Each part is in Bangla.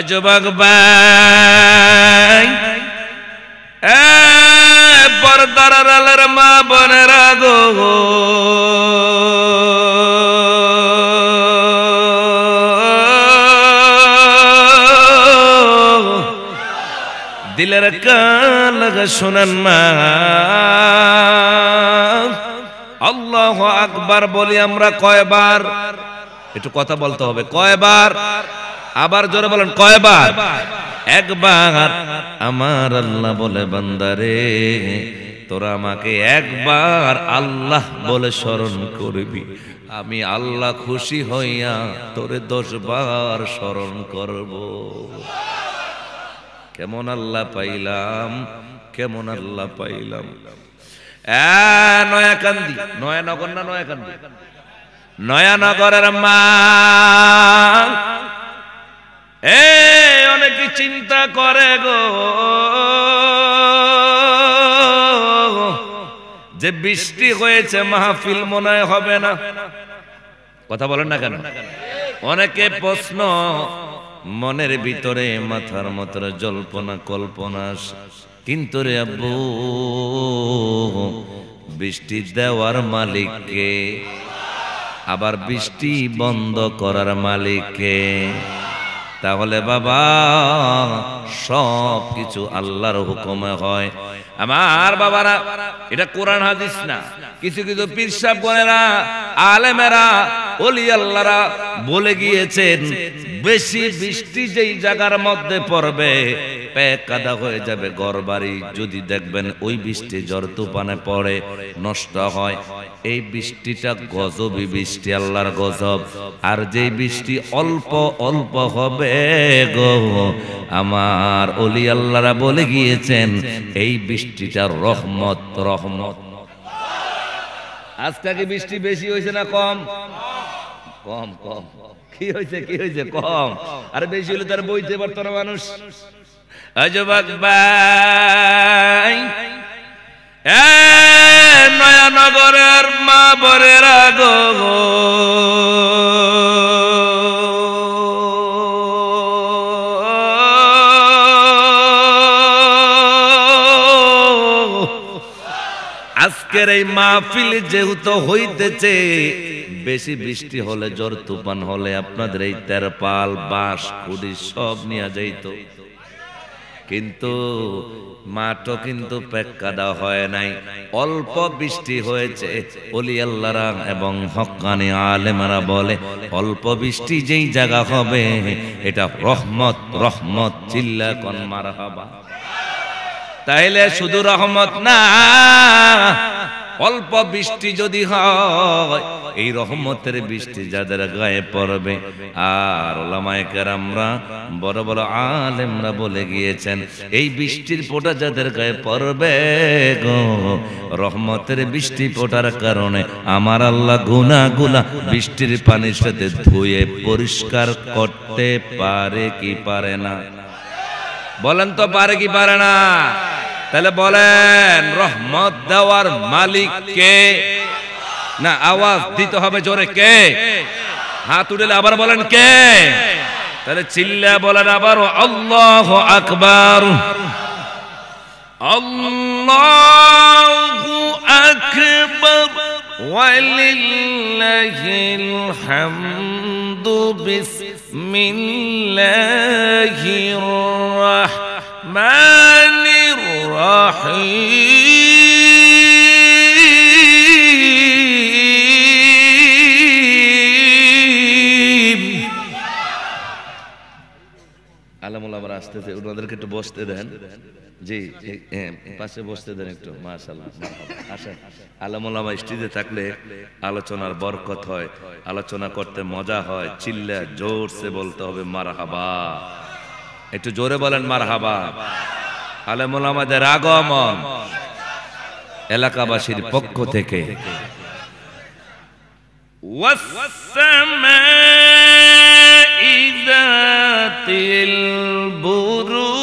যুবক ভাই, পর্দার আড়ালের মা বোনেরা গো, দিলের কান লাগা শোনেন মা, আল্লাহু আকবার বলি আমরা কয়বার? একটু কথা বলতে হবে, কয়বার? আবার জোরে বলেন, কয়বার? একবার। আমার আল্লাহ বলে, বান্দারে তোরা আমাকে একবার আল্লাহ বলে স্মরণ করবি, আমি আল্লাহ খুশি হইয়া তোরে 10 বার স্মরণ করব। কেমন আল্লাহ পাইলাম, কেমন আল্লাহ পাইলাম। নয়াকান্দি, নয়ানগর না নয়াকান্দি? নয়ানগরের মা অনেকে চিন্তা করে গো যে বৃষ্টি হয়েছে মাহফিল মনে হয় হবে না। কথা বলেন না কেন? অনেকে প্রশ্ন মনের ভিতরে মাথার মধ্যে জল্পনা কল্পনা, কিন্তু রে আব্বু বৃষ্টি দেওয়ার মালিক কে? আবার বৃষ্টি বন্ধ করার মালিক কে? তাহলে বাবা সব কিছু আল্লাহর হুকুমে হয়। আমার বাবারা, এটা কোরআন হাদিস না, কিছু কিছু পীর সাহেব বলেরা, আলেমেরা, ওলি আল্লাহরা বলে গিয়েছেন বেশি বৃষ্টি যেই জায়গার মধ্যে পড়বে পেক কাদা হয়ে যাবে ঘরবাড়ি। যদি দেখবেন ওই বৃষ্টি ঝড় তুফানে পড়ে নষ্ট হয়, এই বৃষ্টিটা গজবী বৃষ্টি, আল্লাহর গজব। আর যেই বৃষ্টি অল্প অল্প হবে গো, আমার ওলি আল্লাহরা বলে গিয়েছেন এই বৃষ্টিটা রহমত, রহমত। আজকে কি বৃষ্টি বেশি হয়েছে না কম? কম, কম। কি হয়েছে, কি হয়েছে? কম। আর বেশি হলে তার বইতে পারতো না মানুষ। যুবক ভাই, নয়ানগরের মা বোনেরা গো, আজকের এই মাহফিল যেহেতু হইতেছে, বেশি বৃষ্টি হলে ঝড় তুফান হলে আপনাদের এই তেরপাল বাঁশ কুড়ি সব নিয়ে যাইতো, কিন্তু মাঠও কিন্তু পেক্কাদা হয় নাই, অল্প বৃষ্টি হয়েছে। ওলি আল্লাহরা এবং হক্কানি আলেমরা বলে অল্প বৃষ্টি যেই জায়গা হবে এটা রহমত, রহমত। চিল্লা কোন মারহাবা। তাইলে শুধু রহমত না, অল্প বৃষ্টি যদি হয় এই রহমতের বৃষ্টি যাদের গায়ে পড়বে। আর ওলামায়ে কেরামরা, বড় বড় আলেমরা বলে গিয়েছেন এই বৃষ্টির ফোঁটা যাদের গায়ে পড়বে গো, রহমতের বৃষ্টি ফোঁটার কারণে আমার আল্লাহ গুনাহগুলো বৃষ্টির পানির সাথে ধুয়ে পরিষ্কার করতে পারে কি পারে না? বলেন তো, পারে কি পারে না? তাহলে বলেন রহমত দেওয়ার মালিক কে? না, আওয়াজ দিতে হবে জোরে, কে? হাত উঠলে আবার বলেন কে? তাহলে চিল্লা বলেন আবার আল্লাহু আকবার, আল্লাহু আকবার ওয়ালিল্লাহিল হামদু বিসমিল্লাহির রাহমানির রাহিম। আলমুল্লাহ আসতেছে, ওনাদেরকে একটু বসতে দেন। জি, পাশে বসতে দেন একটু। মাশাআল্লাহ, আসেন। আলমুল্লাহ স্টেজে থাকলে আলোচনার বরকত হয়, আলোচনা করতে মজা হয়। চিল্লা জোরসে বলতে হবে মারহাবা। একটু জোরে বলেন মারহাবা। আলেমুলামাদের আগমন এলাকাবাসীর পক্ষ থেকে। ওয়াস-সামা'i যাতিল বুরুজ।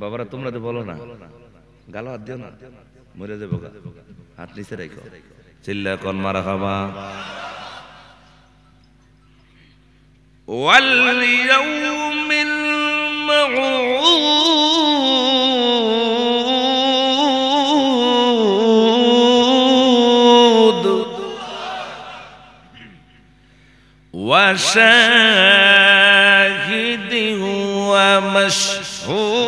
বাবারা তোমরা তো বলো না, গালো হাত দিও না, মরে যাবো। হাত নিচে রাখো, চিল্লা কোন মারহাবা। ওয়াল ইয়াউমিল মাউউদ ওয়া শাহিদিন ওয়া মাশহুদ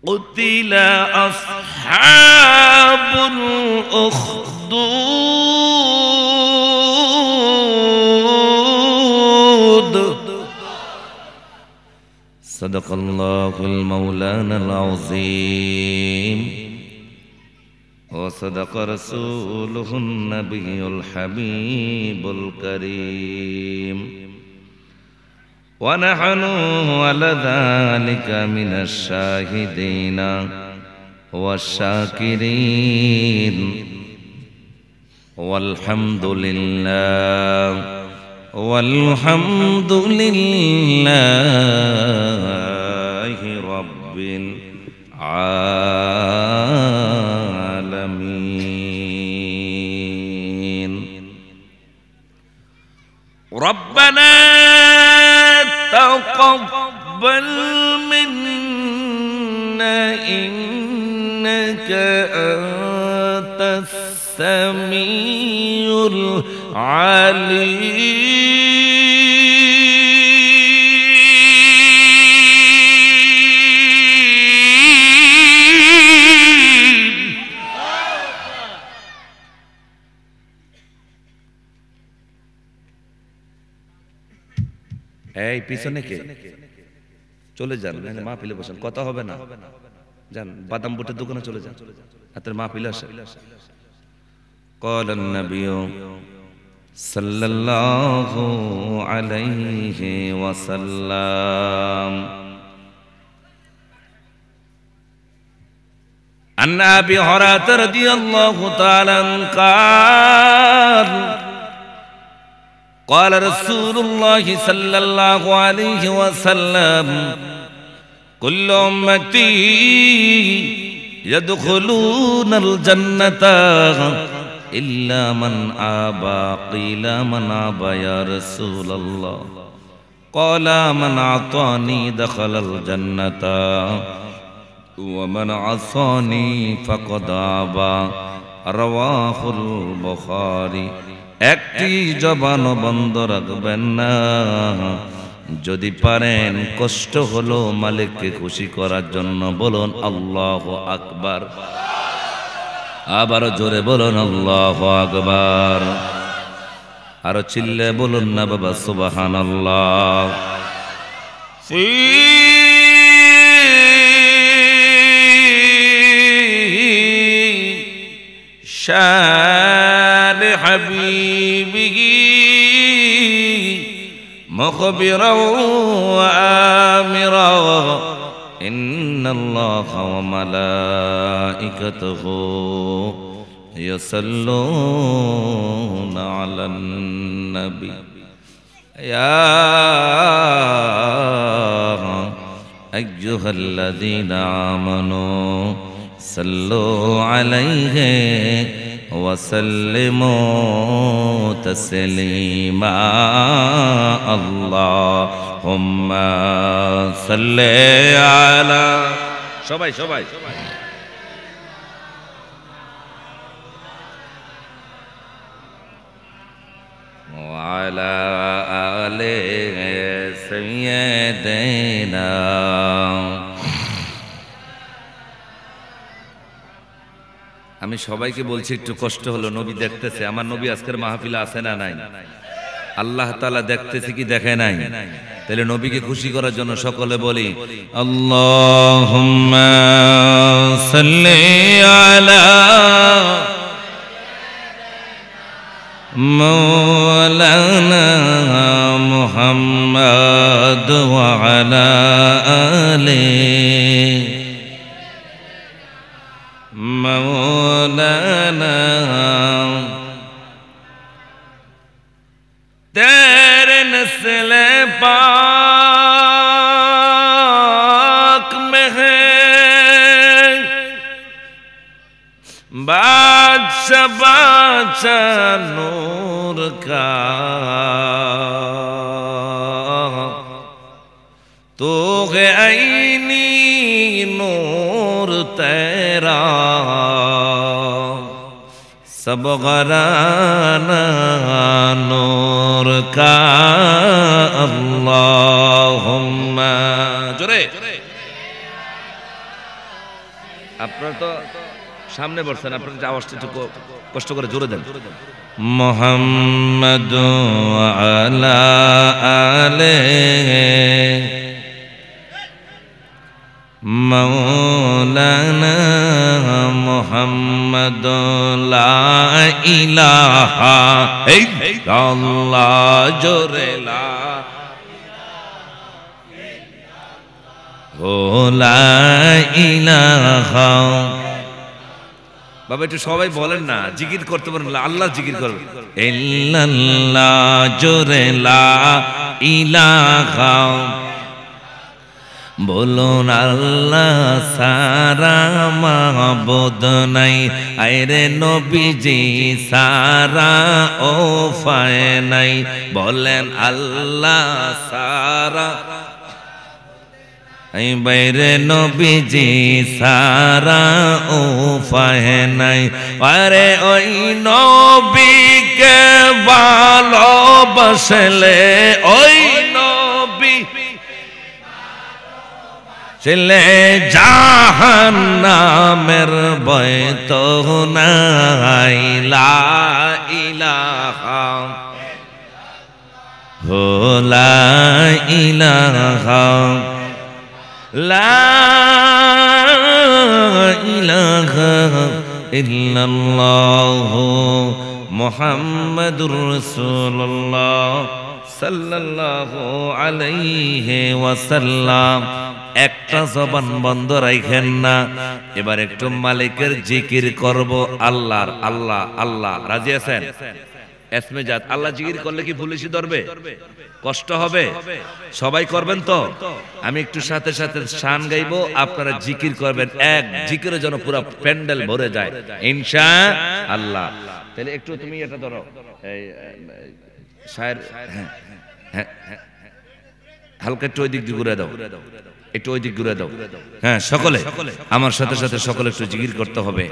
قتل أصحاب الأخدود صدق الله المولانا العظيم وصدق رسوله النبي الحبيب الكريم ونحن على ذلك من الشاهدين والشاكرين والحمد لله رب العالمين. ربنا تقبل منا إنك أنت السميع العليم. এই পিছনে কে? চলে যান, মা পিলে বসেন, কথা হবে না, যান বাদাম বুটের দোকানে চলে যান, হাতের মা পিলে আসে। قال النبي صلى الله عليه وسلم عن أبي هريرة رضي الله تعالى عنه قال قال رسول الله صلى الله عليه وسلم كل أمتي يدخلون الجنة إلا من آبى. قيل من آبى يا رسول الله؟ قال من أعطاني دخل الجنة ومن عصاني فقد آبى. رواه البخاري. একটি জবান বন্ধ রাখবেন না, যদি পারেন কষ্ট হলো মালিককে খুশি করার জন্য বলুন আল্লাহু আকবার। আবার জোরে বলুন আল্লাহু আকবার। আরো চিল্লে বলুন না বাবা সুবহানাল্লাহ। শান হাবিবিহি মুখবিরা ওয়া আমিরা ইন্নাল্লাহা ওয়া মালাইকাতুহু ইয়াসাল্লুনা আলান নবী ইয়া আইয়ুহাল্লাযীনা আমানু সাল্লু আলাইহি ওয়া সাল্লিমু তাসলিমা। আল্লাহুম্মা সাল্লি আলা, সবাই ওয়া আলা আলি সাইয়্যিদিনা। আমি সবাইকে বলছি একটু কষ্ট হলো, নবী দেখতেছে, আমার নবী আজকের মাহফিলে আছে না নাই? আল্লাহ তাআলা দেখতেছে কি দেখে নাই? তাহলে নবীকে খুশি করার জন্য সকলে বলি আল্লাহুম্মা সাল্লি আলা মাওলানা মুহাম্মদ ওয়া আলা আলিহি मौलाना तेरे नस्ल पा बाचा नूर का तो है आईनी नूर तेरा सब घराना नूर का अल्लाहुम्मा जोरे আপনারা তো সামনে বসছেন আপনাদের আওয়াজটা একটু কষ্ট করে জোরে দেন মুহাম্মাদ আলা আলে মাওলানা মুহাম্মাদ লা ইলাহা ইল্লাল্লাহ জোরে লা লা ইলাহা বাবা একটু সবাই বলেন না জিকির করতে পারেন আল্লাহ জিকির করবেন ইল্লাল্লাহ জোরে লা ইলাহা বলুন আল্লাহ সারা মাবুদ নাই আইরে নবীজি সারা ও ফায় নাই বলেন আল্লাহ সারা এই বাইরে নবীজি সারা ও ফায় নাই আরে ওই নবীকে ভালোবাসলে ওই নবী চলে জাহান্নামের ভয় তো নাই লা ইলাহা হো লা ইলাহা লা ইলাহা ইল্লাল্লাহ মুহাম্মাদুর রাসূলুল্লাহ সাল্লাল্লাহু আলাইহি ওয়াসাল্লাম একটা জবান বন্ধ রাখেন না এবার একটু মালিকের জিকির করব আল্লাহর আল্লাহ আল্লাহ রাজি আছেন এসমে জাত আল্লাহ জিকির করলে কি পুলিশই ধরবে কষ্ট হবে সবাই করবেন তো আমি একটু সাথে সাথে শান গাইবো আপনারা জিকির করবেন এক জিকিরে যেন পুরো প্যান্ডেল ভরে যায় ইনশাআল্লাহ তাহলে একটু তুমি এটা ধরো এই শায়ের হ্যাঁ হালকা একটু ওই দিক দিয়ে ঘুরে দাও একটু ওই দিক ঘুরে দাও হ্যাঁ সকলে আমার সাথে সাথে সকলে একটু জিকির করতে হবে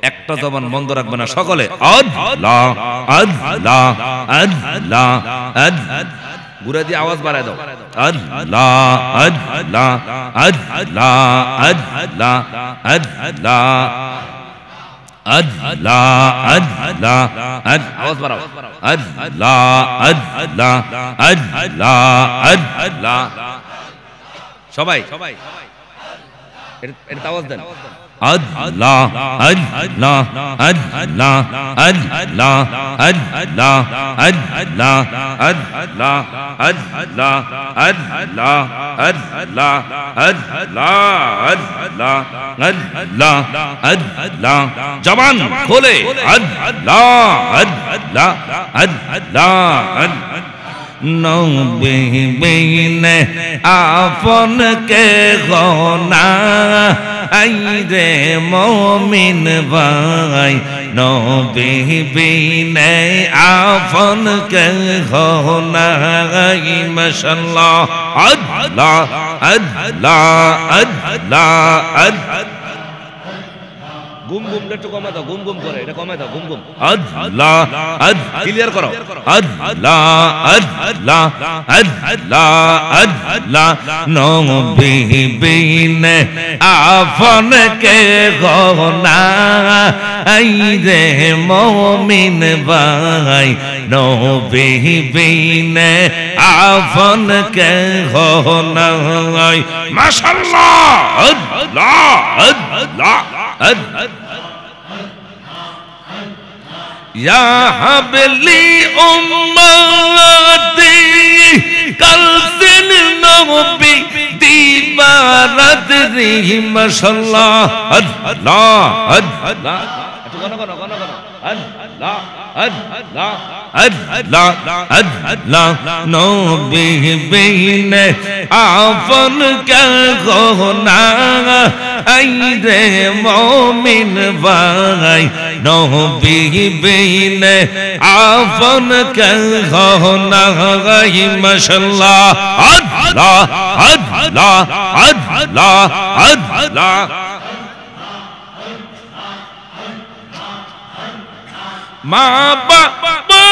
একটা জবান বন্ধ রাখবে না সকলে আল্লাহ আল্লাহ আল্লাহ আল্লাহ ঘুরে দিয়ে আওয়াজ বাড়ায় দাও আল্লাহ আল্লাহ আল্লাহ আল্লাহ আল্লাহ আল্লাহ আল্লাহ আওয়াজ বাড়াও আল্লাহ আল্লাহ আল্লাহ আল্লাহ সবাই এটা আওয়াজ দেন আল্লাহ আল্লাহ আল্লাহ আল্লাহ আল্লাহ আল্লাহ আল্লাহ আল্লাহ আল্লাহ আল্লাহ আল্লাহ আল্লাহ আল্লাহ জবান খোলে আল্লাহ আল্লাহ আল্লাহ নবী বিনে আপন কে গোনা আইরে মুমিন ভাই নবী বিনে আপন কে গোনা মাশাআল্লাহ আল্লাহ আল্লাহ আল্লাহ আল্লাহ গুম গুম একটু কমা দাও গুম গুম করে এটা কমা দাও গুম গুম আল্লাহ ক্লিয়ার করো আল্লাহ আল্লাহ আল্লাহ আল্লাহ নবী বিনে আপন কে গোনা আইরে মুমিন ভাই নবী বিনে আপন কে গোনা মাশাআল্লাহ আল্লাহ আল্লাহ या हबली उम्मती कल दिन नबी दीवारत रही माशाअल्लाह अल्लाह अल्लाह अच्छा गाना गाना गाना गाना নবী বিনে আপন কে গনা আই রে মুমিন ভাই নবী বিনে আপন কে গনা মাশাআল্লাহ আল্লাহ আল্লাহ আল্লাহ আল্লাহ মা বাবা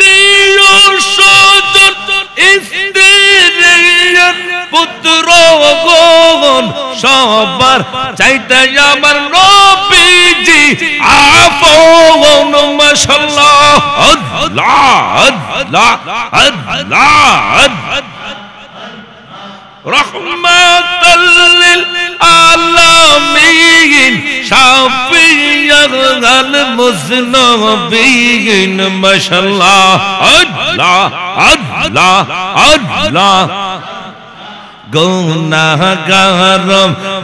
দিও সদর স্ত্রীর পুত্র গণ সবার চাইতে আমার নবীজি আপন মাশাআল্লাহ আল্লাহ আল্লাহ আল্লাহ রহমাতাল লিল আলামিন শাফিয়াল মুজনবিন মাশাআল্লাহ আল্লাহ আল্লাহ আল্লাহ গুনাহগার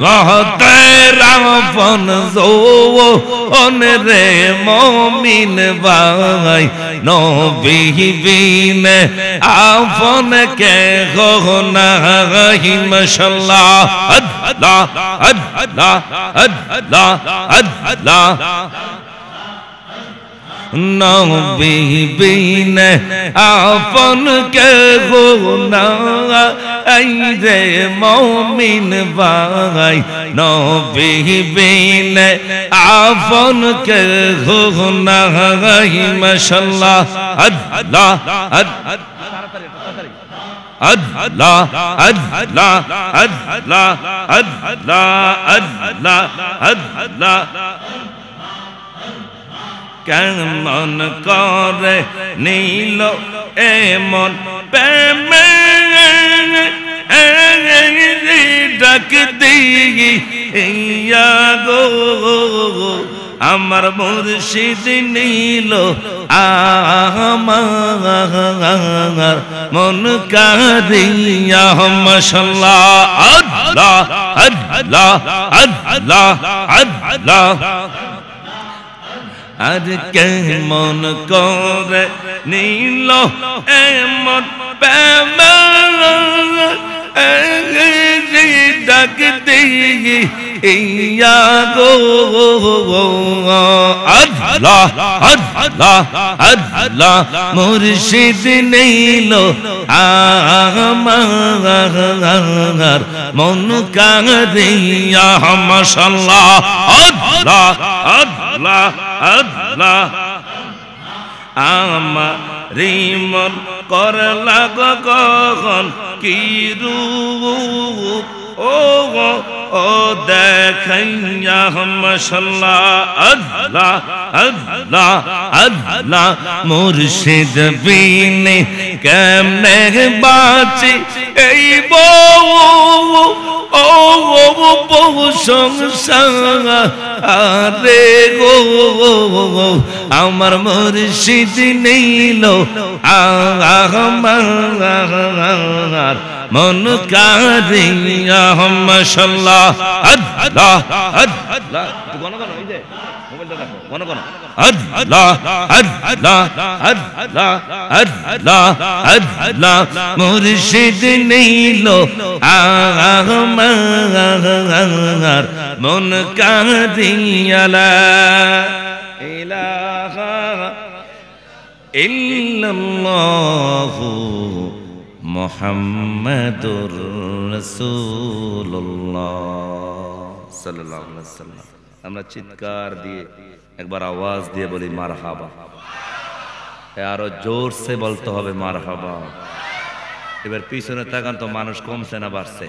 মহতের আপন জোন রে মুমিন ভাই নবী বিনে আপন কে গুনাহ মাশাআল্লাহ আল্লাহ আল্লাহ আল্লাহ আল্লাহ নবী বিনে আপন কে গুনা আই রে মুমিন ভাই নবী বিনে আপন কে গুনা মাশাআল্লাহ আল্লাহ আল্লাহ আল্লাহ আল্লাহ আল্লাহ আল্লাহ কেমন করে নীল এমন প্রেমে ডাক দিয়া গো আমার মুর্শিদ নীল আমার মন কারিয়া মাশাআল্লাহ আল্লাহ আল্লাহ আল্লাহ আল্লাহ আর কেমন করে নীল এমন প্রেম ডাক দিয়া গো আল্লাহ আল্লাহ আল্লাহ মুর্শিদ নীল আমার মন কারিয়া মাশাআল্লাহ আল্লাহ আল্লাহ আল্লাহ আমারি মন করলা কখন কি রূপ ও দেখাইয়া মাশাআল্লাহ আল্লাহ আল্লাহ আল্লাহ মুর্শিদ বিনে কেমনে বাঁচি এই বহু সংসার আরে গো আমার মুর্শিদ নীল আমার মন কারিয়া মাশাআল্লাহ আল্লাহ আল্লাহ গণগণ এই যে মোবাইলটা রাখো গণগণ আল্লাহ আল্লাহ আল্লাহ আল্লাহ আল্লাহ মুর্শিদ নীল আমার মন কারিয়া লা ইলাহা ইল্লাল্লাহু মুহাম্মাদুর রাসূলুল্লাহ সাল্লাল্লাহু আলাইহি ওয়াসাল্লাম। আমরা চিৎকার দিয়ে একবার আওয়াজ দিয়ে বলি মারহাবা। আরো জোর সে বলতে হবে মারহাবা। এবার পিছনে তাকান তো মানুষ কমছে না বাড়ছে?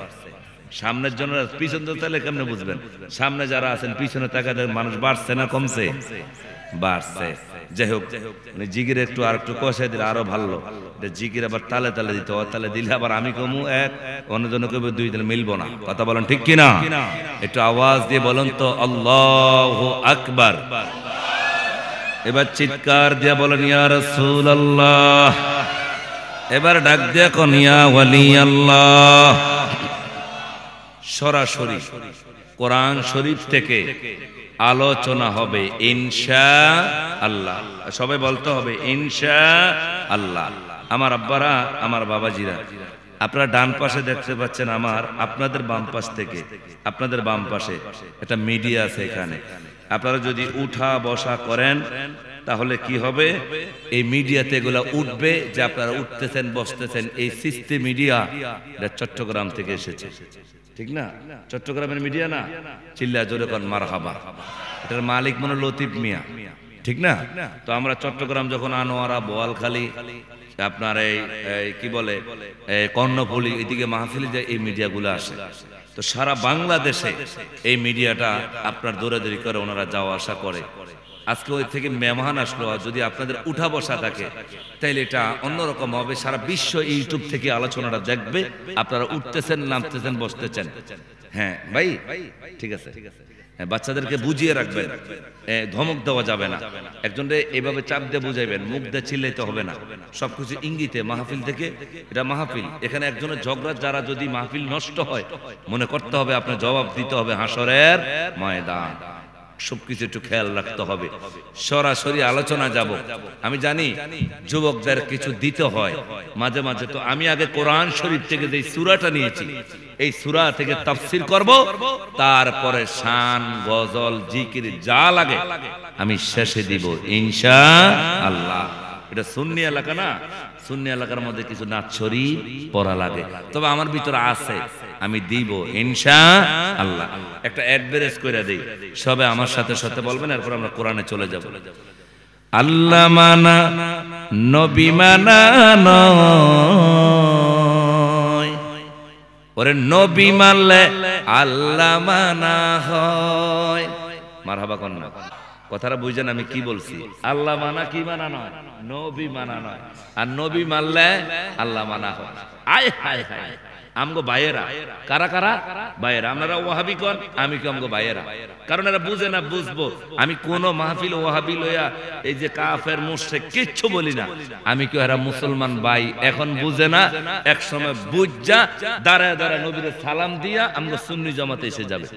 সামনের জন্য পিছন তো তাহলে কেমনে বুঝবেন? সামনে যারা আছেন পিছনে তাকাতে মানুষ বাড়ছে না কমছে? বাড়ছে। যাই হোক জিগির একটু আর একটু কষাই দিলে আরো ভালো। জিগির আবার তালে তালে দিতে হয়, তালে দিলে আবার আমি কমু এক, অন্যজন কবে দুই, তাহলে মিলবো না। কথা বলেন ঠিক কিনা? একটু আওয়াজ দিয়ে বলেন তো আল্লাহু আকবার। এবার চিৎকার দিয়ে বলেন ইয়া রাসূলুল্লাহ। এবার ডাক দিয়ে কোন ইয়া ওয়ালি আল্লাহ। সরাসরি কোরআন শরীফ থেকে আলোচনা হবে ইনশাআল্লাহ। সবাই বলতে হবে ইনশাআল্লাহ। আমার আব্বারা, আমার বাবাজিরা, আপনারা ডান পাশে দেখতে পাচ্ছেন, আপনাদের বাম পাশ থেকে, আপনাদের বাম পাশে একটা মিডিয়া আছে। এখানে আপনারা যদি উঠা বসা করেন তাহলে কি হবে, এই মিডিয়াতে এগুলা উঠবে যে আপনারা উঠতেছেন বসতেছেন। এই সিস্টেম মিডিয়া চট্টগ্রাম থেকে এসেছে, ঠিক না? চট্টগ্রামের মিডিয়া না? চিল্লা জোরে কোন মারহাবা। এটার মালিক মনে লতিফ মিয়া, ঠিক না? তো আমরা চট্টগ্রাম যখন আনোয়ারা, বোয়ালখালী, আপনার এই কি বলে কর্ণফুলী, এদিকে মাহফিলে যায় এই মিডিয়াগুলো আসে। তো সারা বাংলাদেশে এই মিডিয়াটা আপনার দৌড়াদৌড়ি করে, ওনারা যাওয়া আসা করে। আজকে ওই থেকে মেহমান আসলো, যদি আপনাদের উঠা বসা থাকে তাইলে এটা অন্যরকম হবে। সারা বিশ্ব ইউটিউব থেকে আলোচনাটা দেখবে, আপনারা উঠতেছেন, নামতেছেন, বসতেছেন। হ্যাঁ ভাই, ঠিক আছে। হ্যাঁ, বাচ্চাদেরকে বুঝিয়ে রাখবেন, ধমক দেওয়া যাবে না। একজনকে এভাবে চাপ দিয়ে বুঝাইবেন, মুখ দিয়ে চিল্লাইতে হবে না। সবকিছু ইঙ্গিতে মাহফিল থেকে, এটা মাহফিল, এখানে একজনের ঝগড়া যারা যদি মাহফিল নষ্ট হয়, মনে করতে হবে আপনার জবাব দিতে হবে হাসরের ময়দান। সবকিছু একটু খেয়াল রাখতে হবে। সরাসরি আলোচনা যাব। আমি জানি যুবকদের কিছু দিতে হয় মাঝে মাঝে, তো আমি আগে কোরআন শরীফ থেকে যে সূরাটা নিয়েছি, এই সূরা থেকে তাফসীর করব, তারপরে শান, গজল, জিকির যা লাগে আমি শেষে দিব ইনশাআল্লাহ। এটা সুন্নি এলাকা না? সুন্নি এলাকার মধ্যে কিছু নাচ শরীফ পড়া লাগে, তবে আমার ভিতরে আছে, আমি দিব ইনশাআল্লাহ। একটা অ্যাডভারেজ করে দেই, সবে আমার সাথে সাথে বলবেন, এরপর আমরা কোরআনে চলে যাব। আল্লাহ মানা নবী মানা নয়, ওরে নবী মানলে আল্লাহ মানা হয়। মারহাবা কন্যা, কথাটা বুঝেন আমি কি বলছি? আল্লাহ মানা কি মানা নয়, নবী মানা নয়। আর নবী মানলে আল্লাহ মানা হয়। আয় হায় হায়, আমগো ভাইয়েরা, কারা কারা ভাইয়েরা, আপনারা ওয়াহাবি কোন, আমি কি আমগো ভাইয়েরা? কারণ এরা বুঝে না, বুঝবো। আমি কোন মাহফিল ওয়াহাবি লইয়া এই যে কাফের মুশরিক কিচ্ছু বলি না। আমি কি এরা মুসলমান ভাই, এখন বুঝে না, এক সময় বুঝা দাঁড়ায় দাঁড়ায় নবীর সালাম দিয়া আমগো সুন্নি জামাতে এসে যাবে।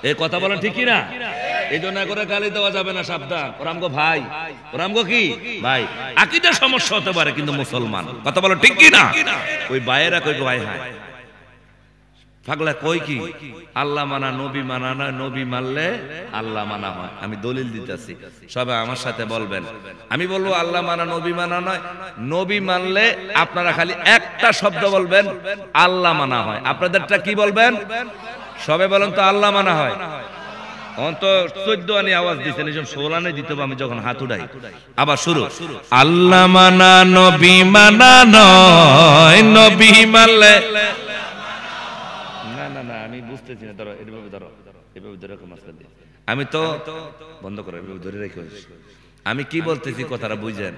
এই কথা বলেন ঠিক কি না? এই জন্য করে গালি দেওয়া যাবে না, সাবধান। ওরা আমগো ভাই, ওরা আমগো কি ভাই। আকীদার সমস্যা হতে পারে কিন্তু মুসলমান। কথা বলো ঠিক কি না? ওই ভাইয়েরা কই ভাই, হায় পাগলা কই কি আল্লাহ মানা নবী মানা না, নবী মানলে আল্লাহ মানা হয়। আমি দলিল দিতেছি, সবাই আমার সাথে বলবেন। আমি বলবো আল্লাহ মানা নবী মানা নয়। নবী মানলে আপনারা খালি একটা শব্দ বলবেন, আল্লাহ মানা হয়। আপনাদেরটা কি বলবেন? সবাই বলেন তো আল্লাহ মানা হয়। অন্ত 14 আনি আওয়াজ দিচ্ছেন, এই জন্য 16 আনি দিতে হবে। আমি যখন হাত উঠাই আবার শুরু, আল্লাহ মানা নবী মানা নয়, নবী মানলে না না না, আমি বুঝতেছি না। ধরো এভাবে, ধরো এভাবে, ধরো মাঝখান দিয়ে। আমি তো বন্ধ করো, এভাবে ধরে রেখে। আমি কি বলতেছি কথাটা বুঝেন?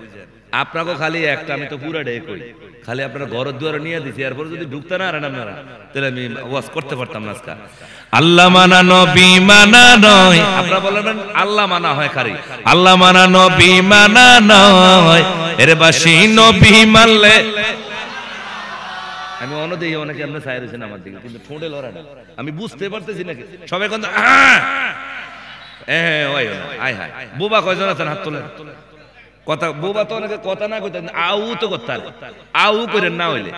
আপনাকে খালি একটা, আমি তো পুরাটাই কই, খালি আপনারা ঘর দুয়ারে নিয়ে দিছি, এরপর যদি ঢুকতে না পারেন আপনারা, তাহলে আমি ওয়াজ করতে পারতাম না আজকে। আল্লাহ মানা নবী মানা নয়, আপনারা বলবেন আল্লাহ মানা হয় খালি, আল্লাহ মানা নবী মানা নয়। এর বাসি নবী মানলে, আমি অনদেই অনেকে আপনি ছায়া রয়েছেন আমার দিকে, কিন্তু ঠোঁটে লড়া না। আমি বুঝতে পারতেছি নাকি সবাই কোন বোবা কয়জন আছেন হাত তোলেন। কথা বোবা তো অনেকে কথা না কইতেন, আউ তো করতে আউ করেন না হইলে।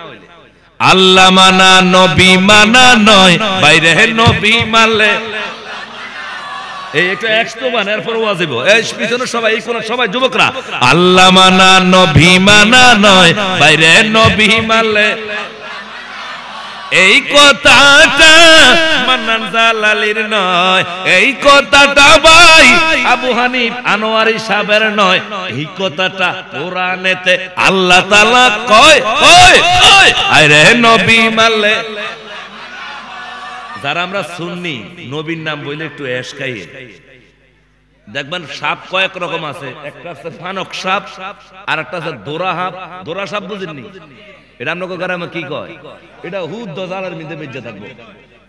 আল্লাহ মানা নবী মানা নয়, বাইরে নবী মানলে। এই একটু এক্সট্রোবান, এরপর ওয়াজিব। এই পিছনে সবাই, এই কোন সবাই যুবকরা, আল্লাহ মানা নবী মানা নয়, বাইরে নবী মানলে। এই কথাটা মান্নান জালালির নয়, এই কথাটা ভাই আবু হানিফ আনোয়ারি সাহেবের নয়, এই কথাটা কোরআনেতে আল্লাহ তাআলা কয়, কয় আরে নবী মানলে। যারা আমরা সুন্নি, নবীর নাম বলে একটু এশকাইয়ে দেখবেন। সাপ কয়েক রকম আছে, একটা আছে ফানক সাপ, আর একটা আছে দোরা সাপ। দোরা সাপ বুঝেননি? এটা আপনাকে গ্রামে কি কয়? এটা হুদ দজালের মধ্যে বেজে থাকবো।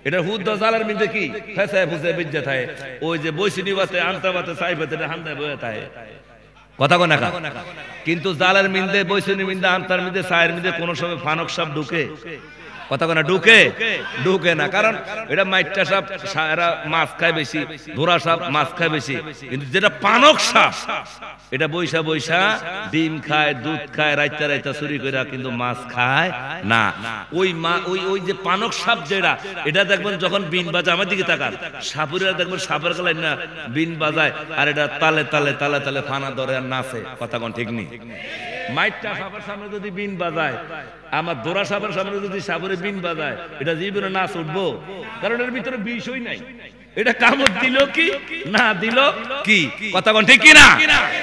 এটা হুদ দজালের মধ্যে কি ফেসায় ফুসে বেজে থাকে। ওই যে বৈশিনিবাতে আন্তাবাতে সাইবাতে হান্দায় বয়ে থাকে। কথা কয় না? কিন্তু জালের মিন্দে, বৈশিনি মিন্দে, আন্তার মিন্দে, সায়ের মিন্দে কোন সময় ফানক সাপ ঢুকে? কথা কোনা ঢুকে ঢুকে না, কারণ এটা মাইটটা সাপ এরা মাছ খায় বেশি, ধোরা সাপ মাছ খায় বেশি, কিন্তু যেটা পানক সাপ এটা বৈশা বৈশা ডিম খায়, দুধ খায়, রাইতা রাইতা চুরি করে, কিন্তু মাছ খায় না। ওই ওই যে পানক সাপ যেটা, এটা দেখবেন যখন বিন বাজায়, আমার দিকে তাকান, সাপুরেরা দেখবেন সাপের গলায় না বিন বাজায়, আর এটা তালে তালে তালে তালে ফানা ধরে আর নাচে। কথা কোন ঠিক নেই? মাইটটা সাপের সামনে যদি বিন বাজায়, আমার দোরা সাপের সামনে যদি সাপুরে বিন বাজায়, এটা জীবনে নাচ উঠবো, কারণ এর ভিতরে বিষই নাই। এটা কামড় দিল কি না দিল কি? কথা কোন ঠিক কিনা?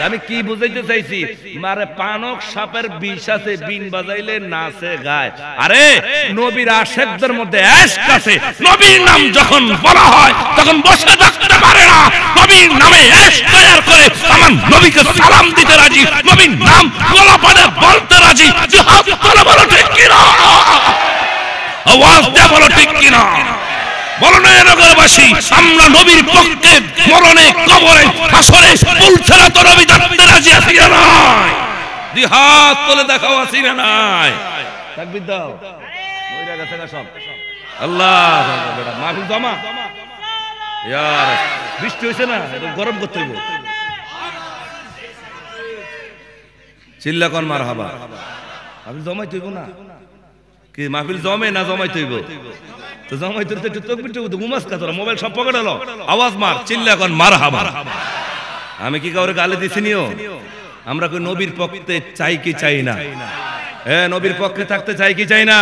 আমি কি বুঝাইতে চাইছি, মারে পানক সাপের বিষ আছে, বিন বাজাইলে নাচে গায়। আরে নবীর আশিকদের মধ্যে এশক আছে, নবীর নাম যখন বলা হয় তখন বসে থাকতে পারে না, নবীর নামে এশক তৈরি করে আমার নবীকে সালাম দিতে রাজি, নবীর নাম গলা পড়ে বলতে রাজি। জিহাদ করে বলো ঠিক কিনা? আওয়াজ দিয়ে বলো ঠিক কিনা? বলো না নগরবাসী, আমরা নবীর পক্ষে মরণে, কবরে, হাসরে পুলছেরা তো নবী জানতে রাজি আছি না নাই? দুই হাত তুলে দেখাও আছি না নাই? তাকবীর দাও। ওই জায়গা থেকে সব আল্লাহ বেটা মাহফিল জমা। ইয়ার বৃষ্টি হইছে না, গরম করতে হইব। চিল্লা কোন মারহাবা। মাহফিল জমাইতে হইব না কি? মাহফিল জমে না জমাইতে হইব? তো জমাইতে তো একটু তকবির টকবির ঘুমাস কা? তোরা মোবাইল সব পকেটে লো, আওয়াজ মার, চিল্লা কোন মারহাবা। আমি কি কাউরে গালি দিছি নিও? আমরা কই নবীর পক্ষে চাই কি চাই না? হ্যাঁ, নবীর পক্ষে থাকতে চাই কি চাই না?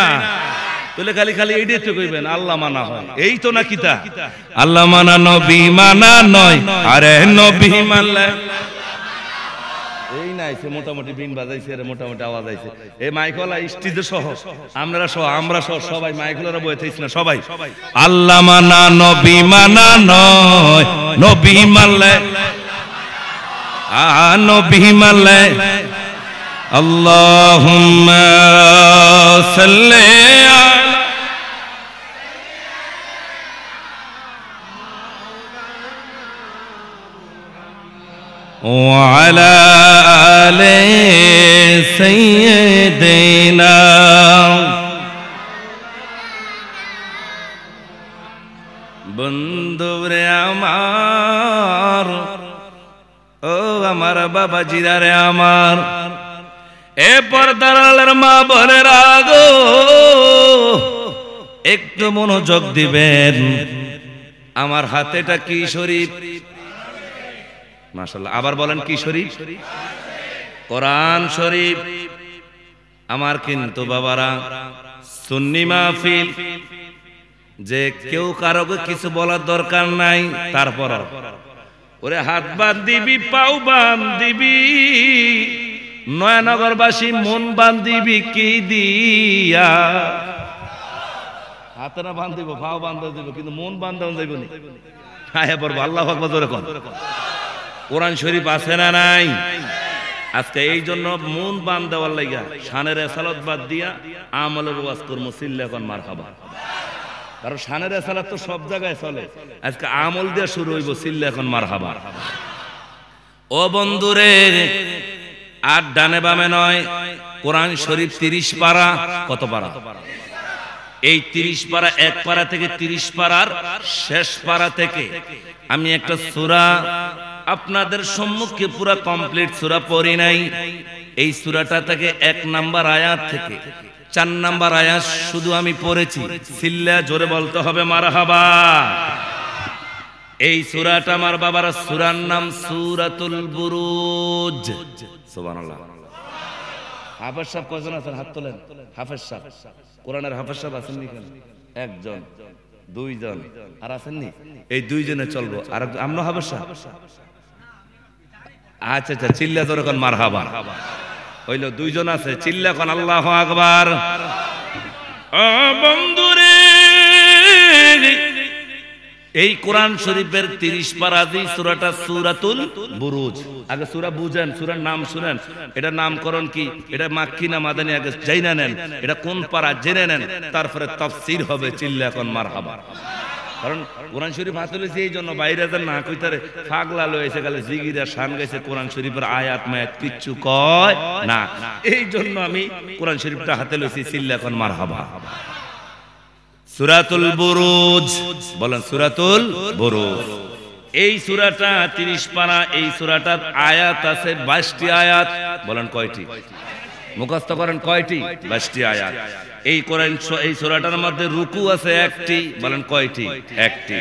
তাহলে খালি খালি এইটাই তো কইবেন আল্লাহ মানা হয়, এই তো না কিতা? আল্লাহ মানা নবী মানা নয়, আরে নবী মানলে এই নাই। সে মোটামুটি বিন বাজাইছে, মোটামুটি আওয়াজ আইছে। এই মাইকওয়ালা স্টেজে সহ আমরা সহ সবাই মাইকওয়ালারা বয়ে থাকছি না সবাই। আল্লাহ মানা নবী মানা নয়, নবী মানলে নবী মানলে আল্লাহুম্মা সাল্লি وعلى آل سيدنا বন্ধুরে আমার, ও আমার বাবা জিরারে আমার, এ পর্দার আড়ালের মা বোনেরা গো, একটু মনোযোগ দিবেন। আমার হাতেটা কি শরীফ? মাশাআল্লাহ। আবার বলেন কি শরীফ? কোরআন শরীফ। আমার কিন্তু বাবারা সুন্নি মাহফিল, যে কেউ কারো কিছু বলার দরকার নাই, তারপর ওরে হাত বান্ধিবি, পাও বান্ধিবি, নয়ানগরবাসী মন বান্ধিবি কি দিয়া? হাতে না বান্ধিব, পাও বান্ধা দিব, কিন্তু মন বান্ধানো যাইব না। হ্যাঁ বলবো আল্লাহু আকবার জোরে কোন। কোরআন শরীফ আছে না নাই? আজকে এই জন্য মন বান দেওয়ার লাগা শানের রেসালত বাদ দিয়া আমলের ওয়াজ করবো, চিল্লা কোন মারহাবা। কারণ শানের রেসালত তো সব জায়গায় চলে, আজকে আমল দিয়ে শুরু হইব, চিল্লা কোন মারহাবা। ও বন্ধুরে, আর ডানে বামে নয়, কোরআন শরীফ 30 পারা। কত পারা? এই 30 পারা, এক পারা থেকে 30 পারার শেষ পারা থেকে আমি একটা সূরা আপনাদের সম্মুখে পুরা কমপ্লিট সূরা পড়ি নাই। এই সূরাটা থেকে 1 নাম্বার আয়াত থেকে 4 নাম্বার আয়াত শুধু আমি পড়েছি। চিল্লা জোরে বলতে হবে মারহাবা। এই সূরাটা আমার বাবার সূরার নাম সূরাতুল বুরুজ। সুবহানাল্লাহ। হাফেজ সাহেব কয়জন আছেন? হাত তোলেন। হাফেজ সাহেব, কোরআনের হাফেজ সাহেব আছেন নি? একজন, দুইজন, আর আছেন নি? এই দুইজনে চলবো। আর আমরা হাফেজ সাহেব? আচ্ছা আচ্ছা, চিল্লা জোরে কোন মারহাবা। হইল দুইজন আছে, চিল্লা কোন আল্লাহু আকবার। ও বন্ধুরে, এই কোরআন শরীফের 30 পারা যে সূরাটা সূরাতুল বুরুজ। আগে সূরা বুঝেন, সূরার নাম শুনেন, এটা নামকরণ কি, এটা মাক্কি না মাদানী, আগে জাইনা নেন এটা কোন পারা, জেনে নেন, তারপরে তাফসীর হবে। চিল্লা কোন মারহাবা। কারণ কোরআন শরীফ হাতে লইছে এই জন্য, বাইরে যেন না কইতারে পাগলা লইছে গেলে জিগিরা শান গাইছে, কোরআন শরীফের আয়াত মায়াত কিচ্ছু কয় না। এই জন্য আমি কোরআন শরীফটা হাতে লইছি। চিল্লা কোন মারহাবা। সূরাতুল বুরুজ, বলেন সূরাতুল বুরুজ। এই সূরাটা 30 পারা। এই সূরাটার আয়াত আছে 22টি আয়াত। বলেন কয়টি? মুখস্থ করেন কয়টি? 22টি আয়াত। এই কোরআন এই সূরাটার মধ্যে রুকু আছে একটি। বলেন কয়টি? একটি।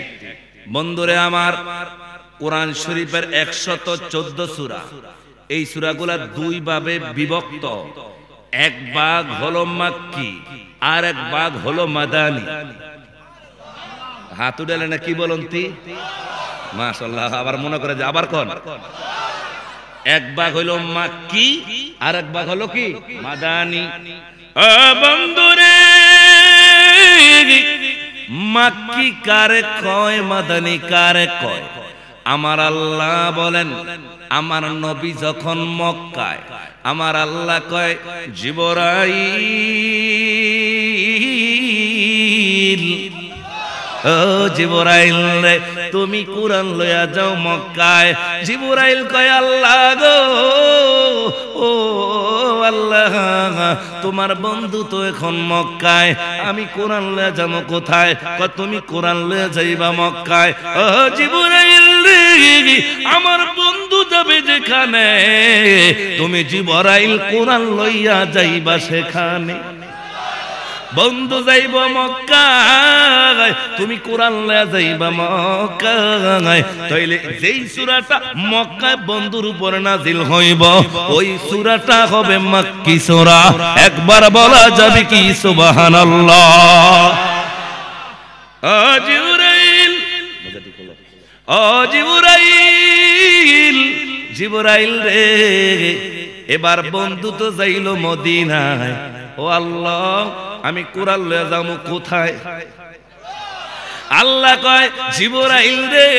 বন্ধুরে আমার, কোরআন শরীফের 114 সূরা। এই সূরাগুলা দুই ভাবে বিভক্ত। এক ভাগ হলো মাক্কি, আর এক ভাগ হলো মাদানী। হাত উঠালে না কি বলন্তি? মাশাআল্লাহ। আবার মনে করে যে আবার কোন এক ভাগ হলো মাক্কি, আর এক ভাগ হলো কি মাদানী। বন্ধুরে, মাক্কি কারে কয়, মাদানী কারে কয়? আমার আল্লাহ বলেন, আমার নবী যখন মক্কায়, আমার আল্লাহ কয় জিবরাইল, ও জিবরাইল রে, তুমি কুরআন লইয়া যাও মক্কায়। জিবরাইল কয় আল্লাহ গো, ও আল্লাহ, তোমার বন্ধু তো এখন মক্কায়, আমি কোরআন লইয়া যাবো কোথায়? কয় তুমি কোরআন লইয়া যাইবা মক্কায়। ও জিবরাইল রে, আমার বন্ধু যাবে যেখানে, তুমি জিবরাইল কোরআন লইয়া যাইবা সেখানে। বন্ধু যাইব মক্কায়, তুমি কোরআন লইয়া যাইবা মক্কায়। তাইলে যেই সূরাটা মক্কায় বন্ধুর উপর নাজিল হইব, ওই সূরাটা হবে মাক্কি সূরা। একবার বলা যাবে কি সুবহানাল্লাহ? ও জিবরাইল, ও জিবরাইল, জিবরাইল রে, এবার বন্ধু তো যাইলো মদিনায়। ও আল্লাহ, আমি কোরআন লইয়া যাবো কোথায়? আল্লাহ কয় জিবরাইল রে,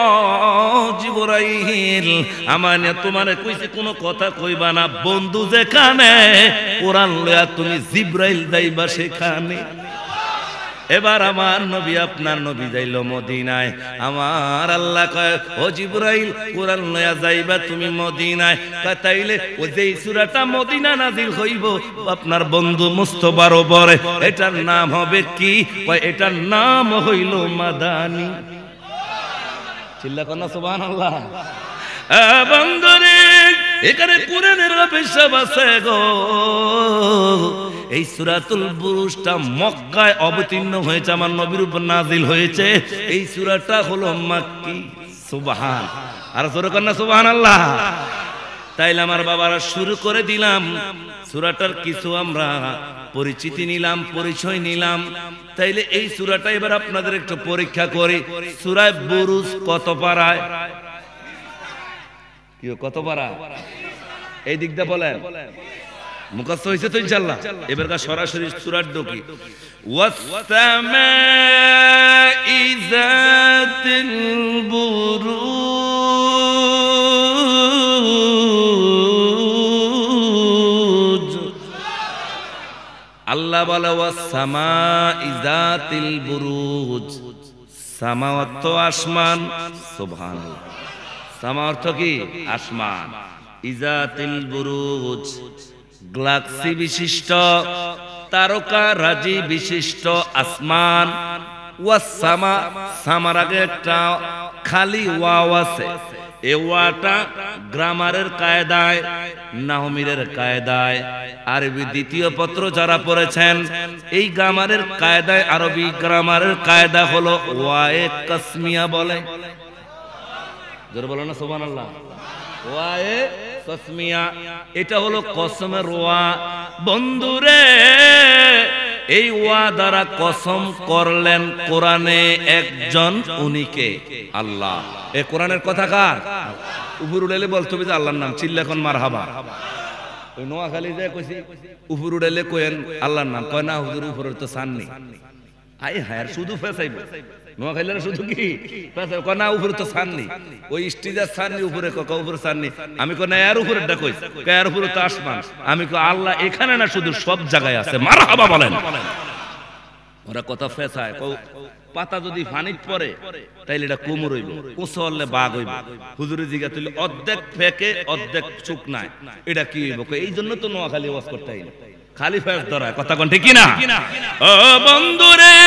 ও জিবরাইল, আমার তোমারে কইছে কোনো কথা কইবা না, বন্ধু যেখানে কোরআন লইয়া তুমি জিবরাইল যাইবা সেখানে। এবার আমার নবী, আপনার নবী যাইল মদিনায়। আমার আল্লাহ কয় ও জিবরাইল, কোরআন লইয়া যাইবা তুমি মদিনায়। তাইলে ও যেই সূরাটা মদিনা নাজিল হইব আপনার বন্ধু মুস্তাফার উপরে, এটার নাম হবে কি? কয় এটার নাম হইল মাদানী। চিল্লা কর না সুবহানাল্লাহ। বন্ধুরে, এখানে কোরআনের অভিশাপ আছে গো। এই সূরাতুল বুরুজটা মক্কায় অবতীর্ণ হয়েছে, আমার নবীর উপর নাজিল হয়েছে। এই সূরাটা হলো মাক্কি। সুবহান, আর জোরে কর না সুবহানাল্লাহ। তাইলে আমার বাবারা শুরু করে দিলাম সূরাটার কিছু আমরা পরিচিতি নিলাম, পরিচয় নিলাম। তাইলে এই সূরাটা এবার আপনাদের একটু পরীক্ষা করি। সূরা বুরুজ কত পারায়? কত পারা? এই দিকটা বলেন। মুখস্থ হয়েছে তো ইনশাআল্লাহ? এবারকার সরাসরি সূরার ঢুকি। ওয়াস-সামাই যাতিল বুরুজ। আল্লাহ বলে ওয়াস-সামাই যাতিল বুরুজ। সামা অর্থ আসমান। সুবহানাল্লাহ। সামা অর্থ কি? আসমান। ইজাতিল বুরুজ, গ্যালাক্সি বিশিষ্ট, তারকা রাজি বিশিষ্ট আসমান। ওয়াস সামা, সামার আগে একটা খালি ওয়াও আছে। এই ওয়াটা গ্রামারের কায়দায়, নাহমিরের কায়দায়, আরবি দ্বিতীয় পত্র যারা পড়েছেন, এই গ্রামারের কায়দায়, আরবি গ্রামারের কায়দা হলো ওয়ায়ে কাসমিয়া বলে। জোরে বলো না সুবহানাল্লাহ। ওয়ায়ে কাসমিয়া, এটা হলো কসমের ওয়া। বন্ধুরে, এই ওয়া দ্বারা কসম করলেন কোরআনে একজন, উনিকে আল্লাহ। এই কোরআনের কথা কার? উপর উড়াইলে বলতে হবে যে আল্লাহর নাম। চিল্লা এখন মারহাবা। ওই নোয়াখালী যায় কইছি উপর উড়াইলে কইেন আল্লাহর নাম। কয় না হুজুর, উপরে তো সাননি। আই হায়ার শুধু ফেসাইব। নোয়াখালীরা শুধু কি ফেসাইব? কয় না উপরে তো সাননি। ওই স্টিজার সাননি, উপরে উপরে সাননি। আমি কই না এর উপরেটা কই? কয় এর উপরে তো আসমান। আমি কই আল্লাহ এখানে না, শুধু সব জায়গায় আছে। মারহাবা বলেন। ওরা কথা ফেসায়। পাতা যদি পানিত পড়ে তাইলে এটা কুমড় হইব, কুচো হলে বাঘ হইব। হুজুরে জিজ্ঞাসা করলে অর্ধেক ফেকে অর্ধেক চুক নাই, এটা কি হইব? এই জন্য তো নোয়াখালী ওয়াজ করতে হইল, খালি ফেস ধরা। কথা কোন ঠিক কিনা? ও বন্ধুরে,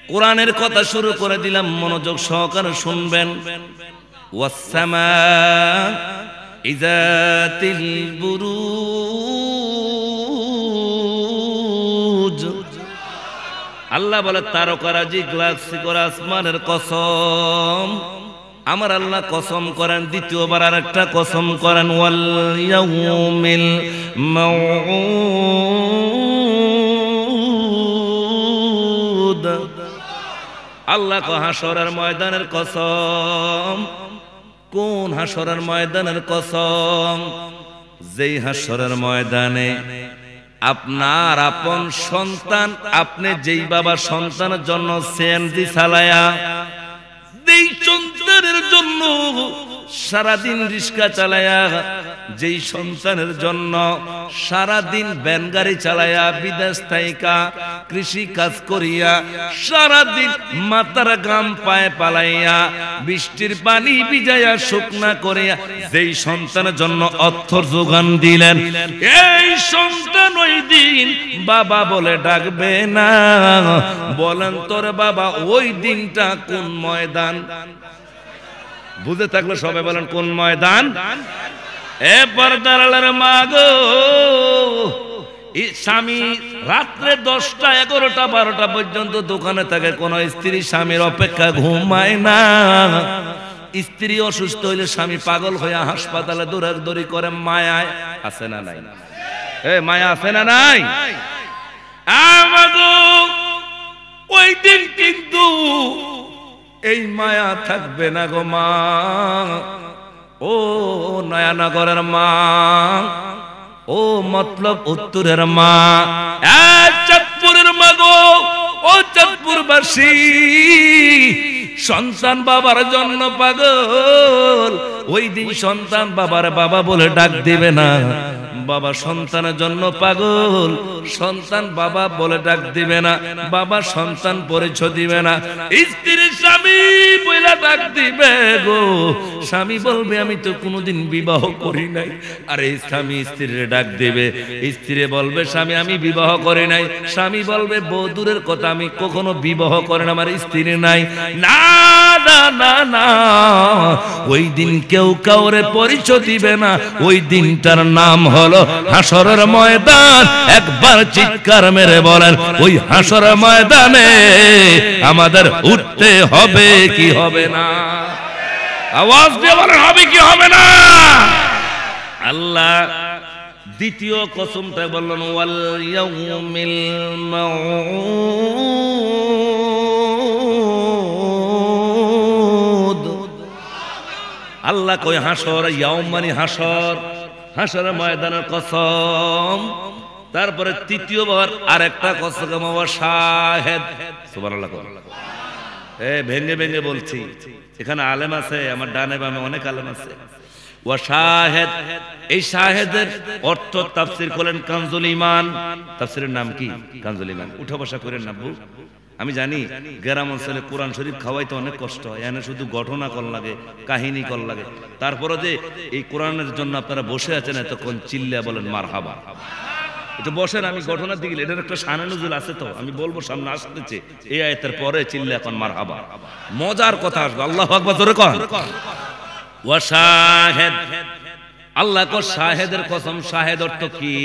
কোরআনের কথা শুরু করে দিলাম, মনোযোগ সহকারে শুনবেন। ওয়াসসামা ইযাতিল বুরুজ, আল্লাহ বলে তারকারাজি গ্লাক্সি করা আসমানের কসম, আমার আল্লাহ কসম করেন। দ্বিতীয়বার আরেকটা কসম করেন, ওয়াল ইয়াউমিল মাউউদ, আল্লাহ কো হাসরের ময়দানের কসম। কোন হাসরের ময়দানের কসম? যেই হাসরের ময়দানে আপনার আপন সন্তান, আপনি যেই বাবা সন্তানের জন্য সিএনজি চালায়া, যেই সন্তানের জন্য সারাদিন রিক্সা চালায়া, যেই সন্তানের জন্য সারাদিন ভ্যান গাড়ি চালায়া, বিদেশ থাইকা কৃষি কাজ করিয়া সারাদিন মাথার ঘাম পায়ে পালাইয়া, বৃষ্টির পানি ভিজাইয়া শুকনা করিয়া যেই সন্তানের জন্য অর্থ যোগান দিলেন, এই সন্তান ওই দিন বাবা বলে ডাকবে না। বলেন তোর বাবা ওই দিনটা কোন ময়দান? বুঝে থাকলে সবাই বলেন কোন ময়দান? এ পর্দার মা গো, স্বামী রাত্রে 10টা 11টা 12টা পর্যন্ত দোকানে থাকে, কোন স্ত্রী স্বামীর অপেক্ষা ঘুমায় না। স্ত্রী অসুস্থ হইলে স্বামী পাগল হইয়া হাসপাতালে দৌড়াদৌড়ি করে। মায়ায় আছে না নাই? মায়া আছে না নাই? ওই দিন কিন্তু এই মায়া থাকবে না গো মা। ও নয়ানগরের মা, ও মতলব উত্তরের মা, চাঁদপুরের মা গো, ও চাঁদপুরবাসী, সন্তান বাবার জন্য পাগল। ওই দিন সন্তান বাবার বাবা বলে ডাক দিবে না। বাবা সন্তানের জন্য পাগল, সন্তান বাবা বলে ডাক দিবে না, বাবা সন্তান পরিচয় দিবে না। স্ত্রী স্বামী বলে ডাক দিবে গো, স্বামী বলবে আমি তো কোনোদিন বিবাহ করি নাই। আর এই স্বামী স্ত্রীর ডাক দিবে, স্ত্রী বলবে স্বামী আমি বিবাহ করি নাই। স্বামী বলবে বউ দূরের কথা, আমি কখনো বিবাহ করি না, আমার স্ত্রী নাই। না না না না, ওই দিন কেউ কাউরে পরিচয় দিবে না। ওই দিনটার নাম হলো হাসরের ময়দান। একবার চিৎকার মেরে বলেন, ওই হাসরের ময়দানে আমাদের উঠতে হবে কি হবে না? আওয়াজ দিয়ে বলেন, হবে কি হবে না? আল্লাহ দ্বিতীয় কসমটা বললেন, ওয়াল ইয়াউমিল মাউউদ। আল্লাহ কই হাসর, ইয়াউম মানে হাসর, হাসরের ময়দানের কসম। তারপরে তৃতীয়বার আরেকটা কসম, শাহেদ। সুবহানাল্লাহ। ভেঙে ভেঙে বলছি, এখানে আলেম আছে, আমার ডানে বামে অনেক আলেম আছে। ওয়া শাহেদ, এই শাহেদের অর্থ তাফসীর করেন কানজুল ঈমান। তাফসীরের নাম কি? কানজুল ঈমান। উঠা বসা করেন না বউ। আমি জানি গ্রাম অঞ্চলে কোরআন শরীফ খাওয়াইতে অনেক কষ্ট হয়, এখানে শুধু ঘটনা কর লাগে, কাহিনী কর লাগে। তারপরে যে এই কোরআনের জন্য আপনারা বসে আছেন এতক্ষণ, চিল্লা বলেন মারহাবা। একটু বসেন, আমি ঘটনার দিকে, এটার একটা শানে নুজুল আছে তো, আমি বলবো সামনে আসতেছে। এই আয়াতের পরে চিল্লা এখন মারহাবা, মজার কথা আসবে। আল্লাহু আকবার জোরে কর। ওয়া শাহেদ, আল্লাহ কো শাহেদের কসম। শাহেদ অর্থ কি?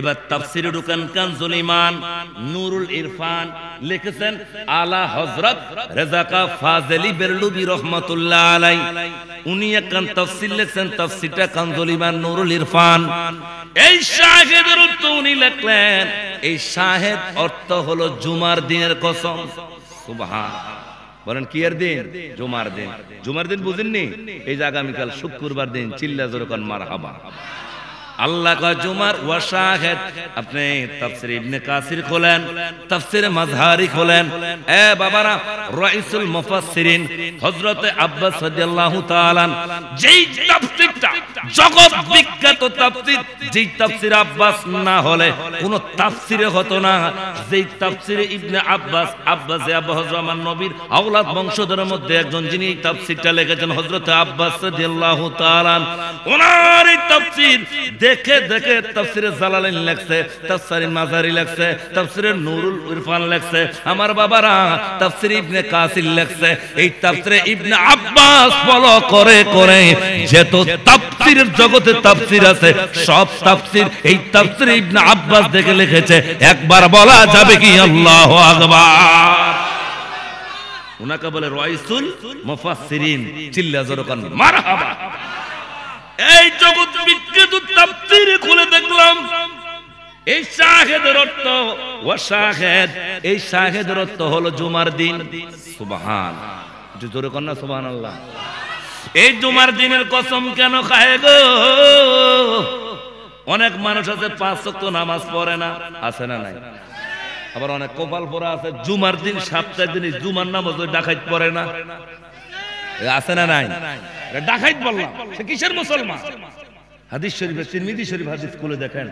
এবার তাফসীরে ঢুকান কানজুল ঈমান, নুরুল ইরফান লিখেছেন আলা হযরত রেজাকা ফাজলি বেরলুবি রাহমাতুল্লাহ আলাই। উনি একখান তাফসীর লিখেছেন, তাফসীরটা কানজুল ঈমান নুরুল ইরফান। এই শাহেদের অর্থ উনি লিখলেন, এই শাহেদ অর্থ হলো জুমার দিনের কসম। সুবহানাল্লাহ। বলেন কি এর দিন? জুমার দিন। জুমার দিন বুঝেননি? এই যে আগামীকাল শুক্রবার দিন, চিল্লা জোরে কোন মারহাবা। আল্লাহ কা জুমার ওয়া শাহেদ। আপনি তাফসীর ইবনে কাসির খোলেন, তাফসীর মাজহারি খোলেন। এ বাবারা, রাইসুল মুফাসসিরিন হযরত আব্বাস রাদিয়াল্লাহু তাআলা যেই তাফসীরটা জগৎ বিখ্যাত তাফসীর, যেই তাফসীর আব্বাস না হলে কোন তাফসীরে হতো না। যেই তাফসীরে ইবনে আব্বাস, আব্বাসে আবু হজরত নবীর আওলাদ বংশধরের মধ্যে একজন, যিনি এই তাফসীরটা লিখেছেন হযরত আব্বাস রাদিয়াল্লাহু তাআলা। ওনার এই তাফসীর দেখে দেখে তাফসীরে জালালাইন লেখছে, তাফসীরে মাজারি লেখছে, তাফসীরে নুরুল ইরফান লেখছে, আমার বাবারা তাফসীর ইবনে কাসির লেখছে। এই তাফসীরে ইবনে আব্বাস ফলো করে করে যত তাফসীরের জগতে তাফসীর আছে, সব তাফসীর এই তাফসীর ইবনে আব্বাস দেখে লিখেছে। একবার বলা যাবে কি আল্লাহু আকবার? উনাকে বলে রাইসুল মুফাসসিরিন। চিল্লা জোরে কান মারহাবা। এই জগৎ বিখ্যাত তাফসীর খুলে দেখলাম এই শাহেদের অর্থ ওয়া শাহেদ, এই শাহেদের অর্থ হলো জুমার দিন। সুবহান, একটু জোরে কান না সুবহানাল্লাহ। এই জুমার দিনের কসম কেন খায় গো? অনেক মানুষ আছে 5 ওয়াক্ত নামাজ পড়ে না, আছে না নাই? আবার অনেক কপাল পরা আছে জুমার দিন সপ্তাহের দিন জুমার নামাজ ডাকাত পড়ে না, আছে না নাই? ডাকাত বললাম, সে কিসের মুসলমান? হাদিস শরীফে তিরমিজি শরীফ হাদিস খুলে দেখেন,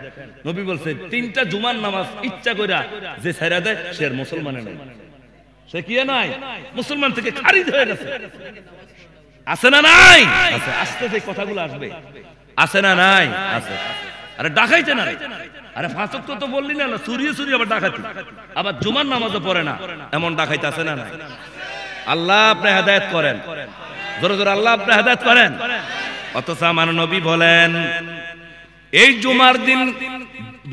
নবী বলছে 3টা জুমার নামাজ ইচ্ছা কইরা যে ছাইরা দেয় সে আর মুসলমান নয়। সে কি নাই? মুসলমান থেকে খারিজ হয়ে গেছে। আছে না নাই? আছে। আস্তে যে কথাগুলো আসবে, আছে না নাই? আছে। আরে ডাকাইতে না, আরে 5 ওয়াক্ত তো বললি না, চুরিয়ে চুরি আবার ডাকাতি, আবার জুমার নামাজও পড়ে না, এমন ডাকাইতে আছে না নাই? আল্লাহ আপনি হেদায়েত করেন, জোরে জোরে আল্লাহ আপনি হেদায়েত করেন। অথচ আমার নবী বলেন এই জুমার দিন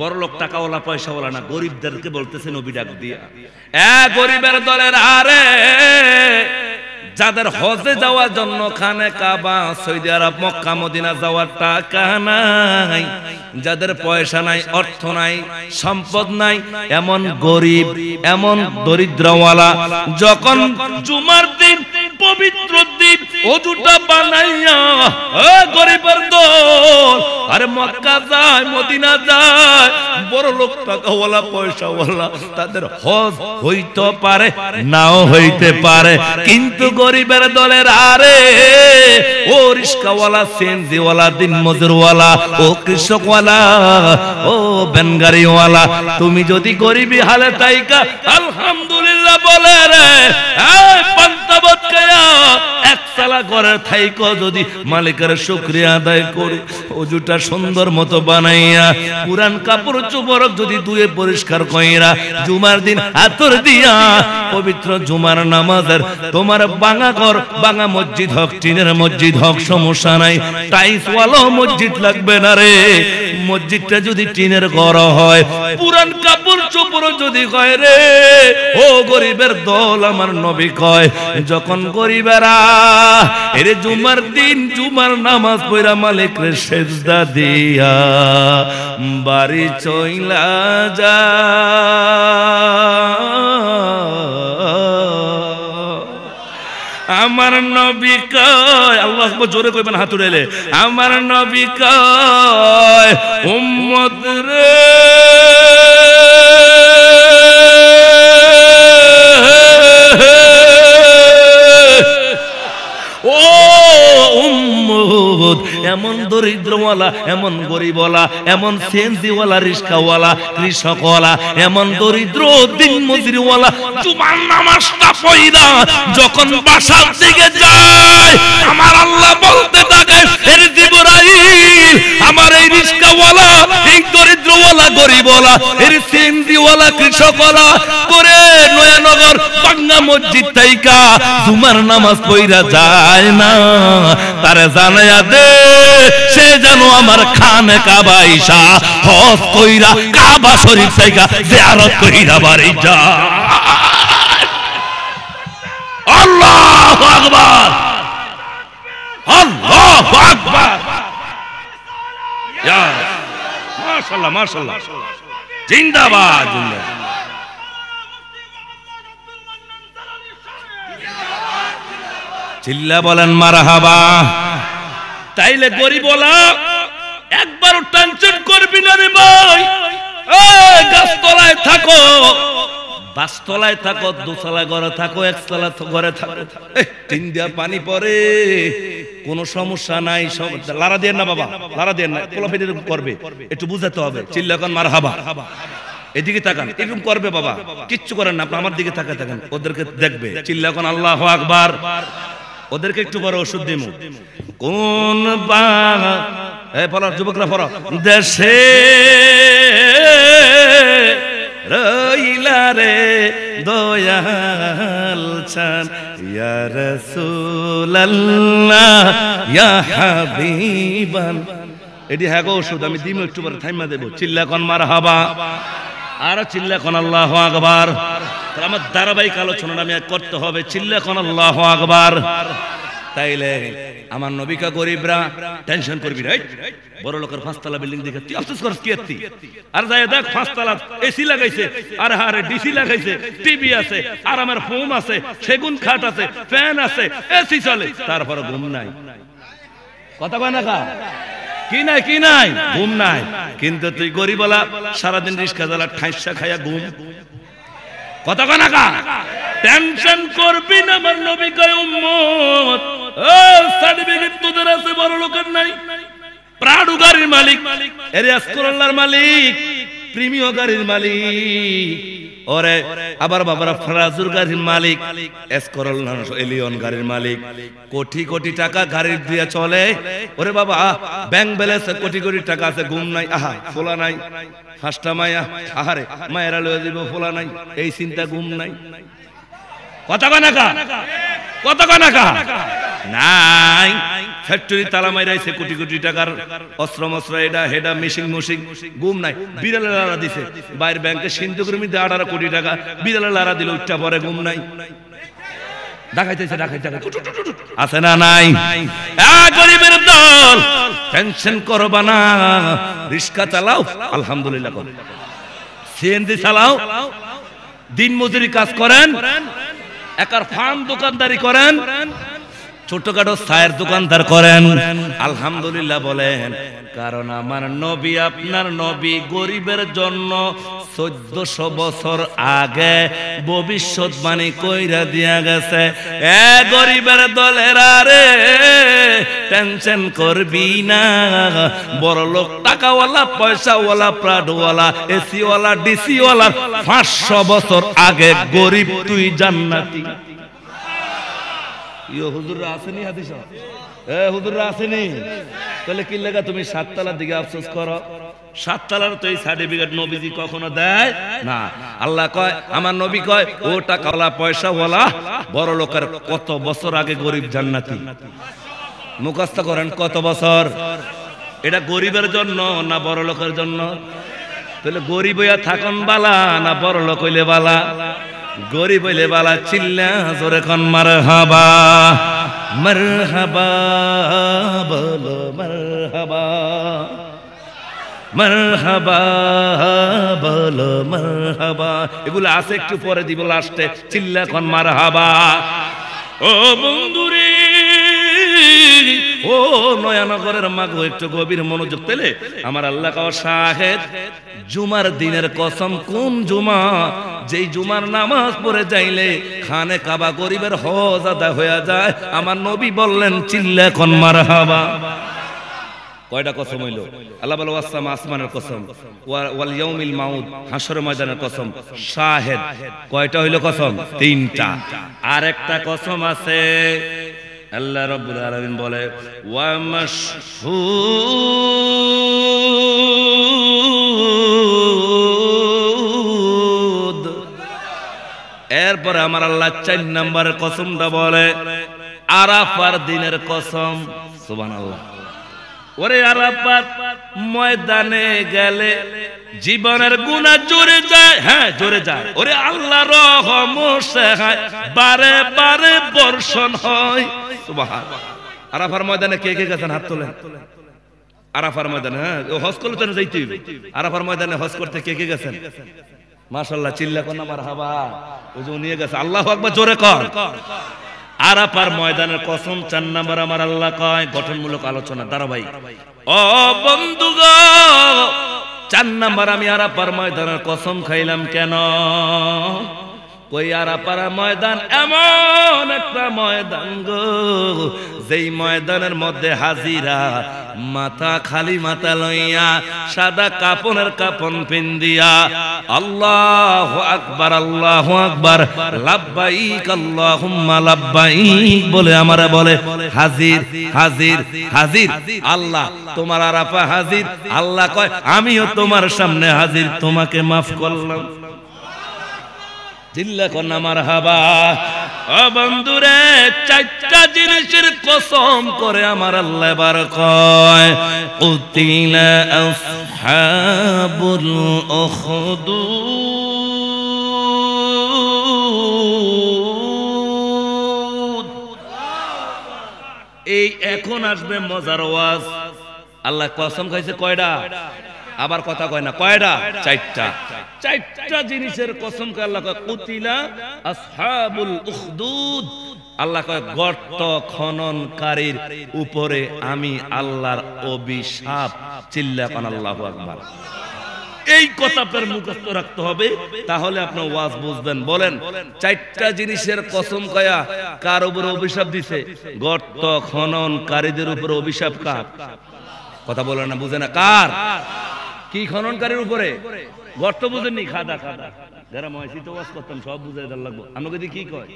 বড় লোক টাকাওয়ালা পয়সাওয়ালা না, গরিবদেরকে বলতেছে নবী ডাক দিয়া, গরিবের দলের আরে যাদের হজে যাওয়ার জন্য খানে কাবা, সৌদি আরব, মক্কা, মদিনা যাওয়ার টাকা নাই, যাদের পয়সা নাই, অর্থ নাই, সম্পদ নাই, এমন গরিব, এমন দরিদ্রওয়ালা যখন জুমার দিন পবিত্র দিন ওযুটা বানাইয়া গরিবের দল আরে মক্কা যায়, মদিনা যায়, বড় লোক টাকাওয়ালা পয়সাওয়ালা তাদের হজ হইতে পারে নাও হইতে পারে, কিন্তু গরিবের দলের আরে ও রিস্কাওয়ালা, সিএনজিওয়ালা, দিন মজুরওয়ালা, ও কৃষকওয়ালা, ও বেনগাড়িওয়ালা, তুমি যদি গরিবি হালে তাইকা আলহামদুলিল্লাহ বলে রে, পান্তাবত খায়া এক সালা ঘরের থাইকো যদি মালিকের শুকরিয়া আদায় করে ওজুটা সুন্দর মতো বানাইয়া পুরান কাপড় চোপড় যদি ধুয়ে পরিষ্কার কইরা জুমার দিন আতর দিয়া পবিত্র জুমার নামাজের তোমার বাঙা ঘর, বাঙা মসজিদ হোক, টিনের মসজিদ হোক, সমস্যা নাই, টাইলস ওয়ালা মসজিদ লাগবে না রে, মসজিদটা যদি টিনের ঘর হয়, পুরান কাপড় চোপড় যদি কয় রে, ও গরিবের দল আমার নবী কয় যখন গরিবেরা এরে জুমার দিন জুমার নামাজ পড়া মালিকের সেজদা দিয়া বাড়ি চইলা যা, আমার নবী কয়, আল্লাহু আকবার জোরে কইবেন হাত উঠাইলে, আমার নবী কয় উম্মত রে ও উম্মত, এমন দরিদ্রওয়ালা, এমন গরিবওয়ালা, এমন সেনজিওয়ালা, রিস্কাওয়ালা, কৃষকওয়ালা, এমন দরিদ্র দিন মজুরিওয়ালা জুমার নামাজটা পড়া যখন বাসার দিকে যায় আমার আল্লাহ বলতে থাকে, এর জিবরাইল আমার এই রিস্কাওয়ালা, এই দরিদ্রওয়ালা, গরিবওয়ালা, এর সেনজিওয়ালা, কৃষকওয়ালা করে নয়ানগর বাংলা মসজিদ থাইকা জুমার নামাজ পড়া যায় না, তারে জানায়া দে সে যেন আমার খানে কাবা ইসা হজ কইরা কাবা শরীফ থাইকা জিয়ারত কইরা বাড়ি যায়। আল্লাহু আকবার, আল্লাহু আকবার, ইয়া মাশাআল্লাহ, মাশাআল্লাহ, জিন্দাবাদ, জিন্দাবাদ। চিল্লা বলেন মারহাবা। তাইলে গরিবওয়ালা একবারও টেনশন করবি না রে ভাই, গাছতলায় থাকো, বাসতলায় থাকো, দোতলা ঘরে থাকো, একতলা ঘরে থাকো, টিন দিয়া পানি পড়ে, কোনো সমস্যা নাই, লারা দেন না বাবা, লারা দেন না, পোলাপাইন এরকম করবে, একটু বুঝাতে হবে। চিল্লা এখন মারহাবা, এদিকে তাকান, এরকম করবে বাবা, কিচ্ছু করেন না, আপনি আমার দিকে তাকায় থাকেন, ওদেরকে দেখবে। চিল্লা এখন আল্লাহু আকবার, ওদেরকে একটু বড় ওষুধ দিমু। কোন বা এই পড়ো যুবকরা পড়ো, দেশে রইলা রে দয়াল চান ইয়া রাসূলুল্লাহ ইয়া হাবিবান। এটি হ্যাঁ গো ওষুধ, আমি দিমু, একটু পরে থাইমা দেব। চিল্লা কোন মারহাবা, আর চিল্লা কোন আল্লাহু আকবার। তাহলে আমার ধারাবাহিক আলোচনা আমি করতে হবে। চিল্লা কোন আল্লাহু আকবার। তাইলে আমার নবিকা গরিবরা টেনশন করবি না, বড় লোকের 5 তলা বিল্ডিং দেখে তুই আফসোস করছ কি এতি? আর যাই দেখ 5 তলা এসি লাগাইছে, আর হারে ডিসি লাগাইছে, টিভি আছে, আরামের ফোম আছে, সেগুন খাট আছে, ফ্যান আছে, এসি চলে, তারপর ঘুম নাই। কথা কয় না কা? কি নাই, কি নাই? ঘুম নাই। কিন্তু তুই গরিবলা সারাদিন রিস্কা জ্বালা ঠাইসা খাইয়া ঘুম। কথা কয় না কা? টেনশন করবি না, আমার নবী কয় উম্মত ও সার্টিফিকেট তোদের আছে, বড় লোকের নাই। প্রাডু গাড়ির মালিক, এরিয়াস কোরআল্লাহর মালিক, প্রিমিয় গাড়ির মালিক, ওরে আবার বাবারা ফরাজুর গাড়ির মালিক, এসকোরল্লাহ এলিয়ন গাড়ির মালিক, কোটি কোটি টাকা গাড়ির দিয়ে চলে। ওরে বাবা ব্যাংক ব্যালেন্সে কোটি কোটি টাকা আছে, ঘুম নাই, আহা ফোলা নাই, 5টা মায়া, আহারে মায়েরা লয়ে দিব, ফোলা নাই, এই চিন্তা, ঘুম নাই। কথা কয় না কা? কথা কয় না কা? নাই। ফ্যাক্টরি তালা মাইরাইছে, কোটি কোটি টাকার অস্ত্র মস্ত্র, এটা হেডা মেশিন মুশিং, ঘুম নাই। বিড়ালের লারা দিছে, বাইর ব্যাংকে সিন্ধুকের মধ্যে 18 কোটি টাকা বিড়ালের লারা দিল, উঠটা পরে ঘুম নাই। ডাকাইতেছে, ডাকাইতে আছে না নাই? গরিবের দল টেনশন করবা না, রিস্কা চালাও, আলহামদুলিল্লাহ করো, সিএনজি চালাও, দিন মজুরি কাজ করেন, একার ফার্ম দোকানদারি করেন, ছোটখাটো চায়ের দোকানদার করেন, আলহামদুলিল্লাহ বলেন। কারণ আমার নবী, আপনার নবী গরিবের জন্য 1400 বছর আগে ভবিষ্যৎবাণী কইরা দিয়া গেছে। এ গরিবের দলেরা রে টেনশন করবি না, বড় লোক টাকাওয়ালা পয়সাওয়ালা প্রাডওয়ালা এসিওয়ালা ডিসিওয়ালা 500 বছর আগে গরিব তুই জান্নাতি। হুজুররা আসেনি হাদিস? হুজুররা আসেনি? তাহলে কি লাগা তুমি 7 তলার দিকে আফসোস করো? 7 তলার তো এই সার্টিফিকেট নবীজি কখনো দেয় না। আল্লাহ কয়, আমার নবী কয়, ও টাকাওয়ালা পয়সাওয়ালা বড় লোকের কত বছর আগে গরিব জান্নাতি। মুখস্থ করেন কত বছর? এটা গরিবের জন্য না বড় লোকের জন্য? তাহলে গরিব হইয়া থাকুন বালা না বড় লোক হইলে বালা? গরিব হইলে বালা। চিল্লা জোরে কোন মারহাবা, মারহাবা বলো মারহাবা, মারহাবা বলো মারহাবা। এগুলো আছে, একটু পরে দিব লাস্টে। চিল্লা কোন মারহাবা। ও বন্ধুরে, ও নয়ানগরের মাগো, একটু গভীর মনোযোগ পেলে আমার আল্লাহ কাও শাহেদ। জুমার দিনের কসম, কোন জুমা? যেই জুমার নামাজ পড়ে যাইলে খানে কাবা গরিবের হজ আদায় হয়ে যায়। আমার নবী বললেন, চিল্লা কোন মারহাবা। কয়টা কসম হইল? আল্লাহ বলে ওয়াসসামা, আসমানের কসম, ওয়াল ইয়াউমিল মাউদ, হাসরের ময়দানের কসম। শাহেদ কয়টা হইল কসম? 3টা। আর একটা কসম আছে, আল্লাহ রাব্বুল আলামিন বলে ওয়া মাশহুদ। এরপরে আমার আল্লাহ 4 নম্বরের কসমটা বলে আরাফার দিনের কসম। সুবহানাল্লাহ। ওরে আরাফার ময়দানে গেলে জীবনের গুনাহ জোরে যায়, হ্যাঁ জোরে যায়। ওরে আল্লাহ রহম সহায় বারে বারে বর্ষণ হয়। সুবহানাল্লাহ। আরাফার ময়দানে কে কে গেছেন? হাত তোলেন। আরাফার ময়দানে, হ্যাঁ হজ করতে যাইতে হবে। আরাফার ময়দানে হজ করতে কে কে গেছেন? মাশাআল্লাহ, চিল্লা কোন মারহাবা। ওই যে নিয়ে গেছে, আল্লাহু আকবার জোরে কর। আরাফার ময়দানের কসম 4 নম্বর আমার আল্লাহ কয়, গঠনমূলক আলোচনা ধারাবাহিক। ও বন্ধুগো, 4 নম্বর আমি আরাফার ময়দানের কসম খাইলাম কেন? কই আরাপাড়া ময়দান এমন একটা ময়দান গো, যেই ময়দানের মধ্যে হাজিরা মাথা খালি মাথা লইয়া সাদা কাপনের কাপন পিন্দিয়া আল্লাহু আকবার আল্লাহু আকবার লাব্বাইক আল্লাহুম্মা লাব্বাইক বলে আমারে বলে হাজির হাজির হাজির। আল্লাহ তোমার আরাফা হাজির। আল্লাহ কয় আমিও তোমার সামনে হাজির, তোমাকে মাফ করলাম। জিল্লা কন্যা মারহাবা। ও বন্ধুরে, চারটা জিনিসের কসম করে আমার আল্লাহ এবার কয় উতিলা আসহাবুল উখদুদ। এই এখন আসবে মজার ওয়াজ। আল্লাহ কসম খাইছে কয়টা? আবার কথা কয় না, কয়টা? চারটা। চারটা জিনিসের কসম করে আল্লাহ কয় কুতিলা আসহাবুল উখদুদ। আল্লাহ কয় গর্ত খননকারীর উপরে আমি আল্লাহর অভিশাপ। চিল্লা কোন আল্লাহু আকবার। এই কথা আপনার মুখস্থ রাখতে হবে, তাহলে আপনি ওয়াজ বুঝবেন। বলেন, চারটা জিনিসের কসম কয়া কার উপরে অভিশাপ দিছে? গর্ত খননকারীদের উপরে অভিশাপ। কার কথা বলেন না, বুঝে না? কার? কি খননকারীর উপরে? গর্ত বুঝেননি? খাদা খাদা যারা ময়সি তো ওয়াজ করতাম সব বুঝাই দেওয়ার লাগবো। আমাকে যদি কি কয়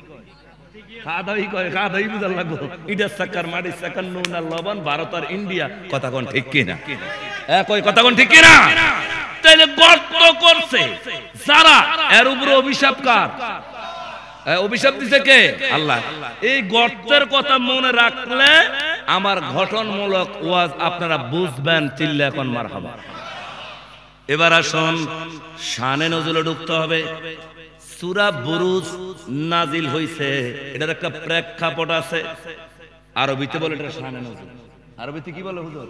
খাদাই কয়, খাদাই বুঝার লাগবো। ইটার সাকার মাটির সাকার নুন আর লবণ, ভারত আর ইন্ডিয়া। কথা কোন ঠিক কিনা? কয় কথা কোন ঠিক কিনা? তাইলে গর্ত করছে যারা, এর উপরে অভিশাপ কার? অভিশাপ দিছে কে? আল্লাহ। এই গর্তের কথা মনে রাখলে আমার গঠনমূলক ওয়াজ আপনারা বুঝবেন। চিল্লা এখন মারহাবা। এবার আসুন শানে নজুলে ঢুকতে হবে। সূরা বুরুজ নাজিল হইছে, এটার একটা প্রেক্ষাপট আছে। আরবিতে বলে এটা শানে নজুল। আরবিতে কি বলে হুজুর?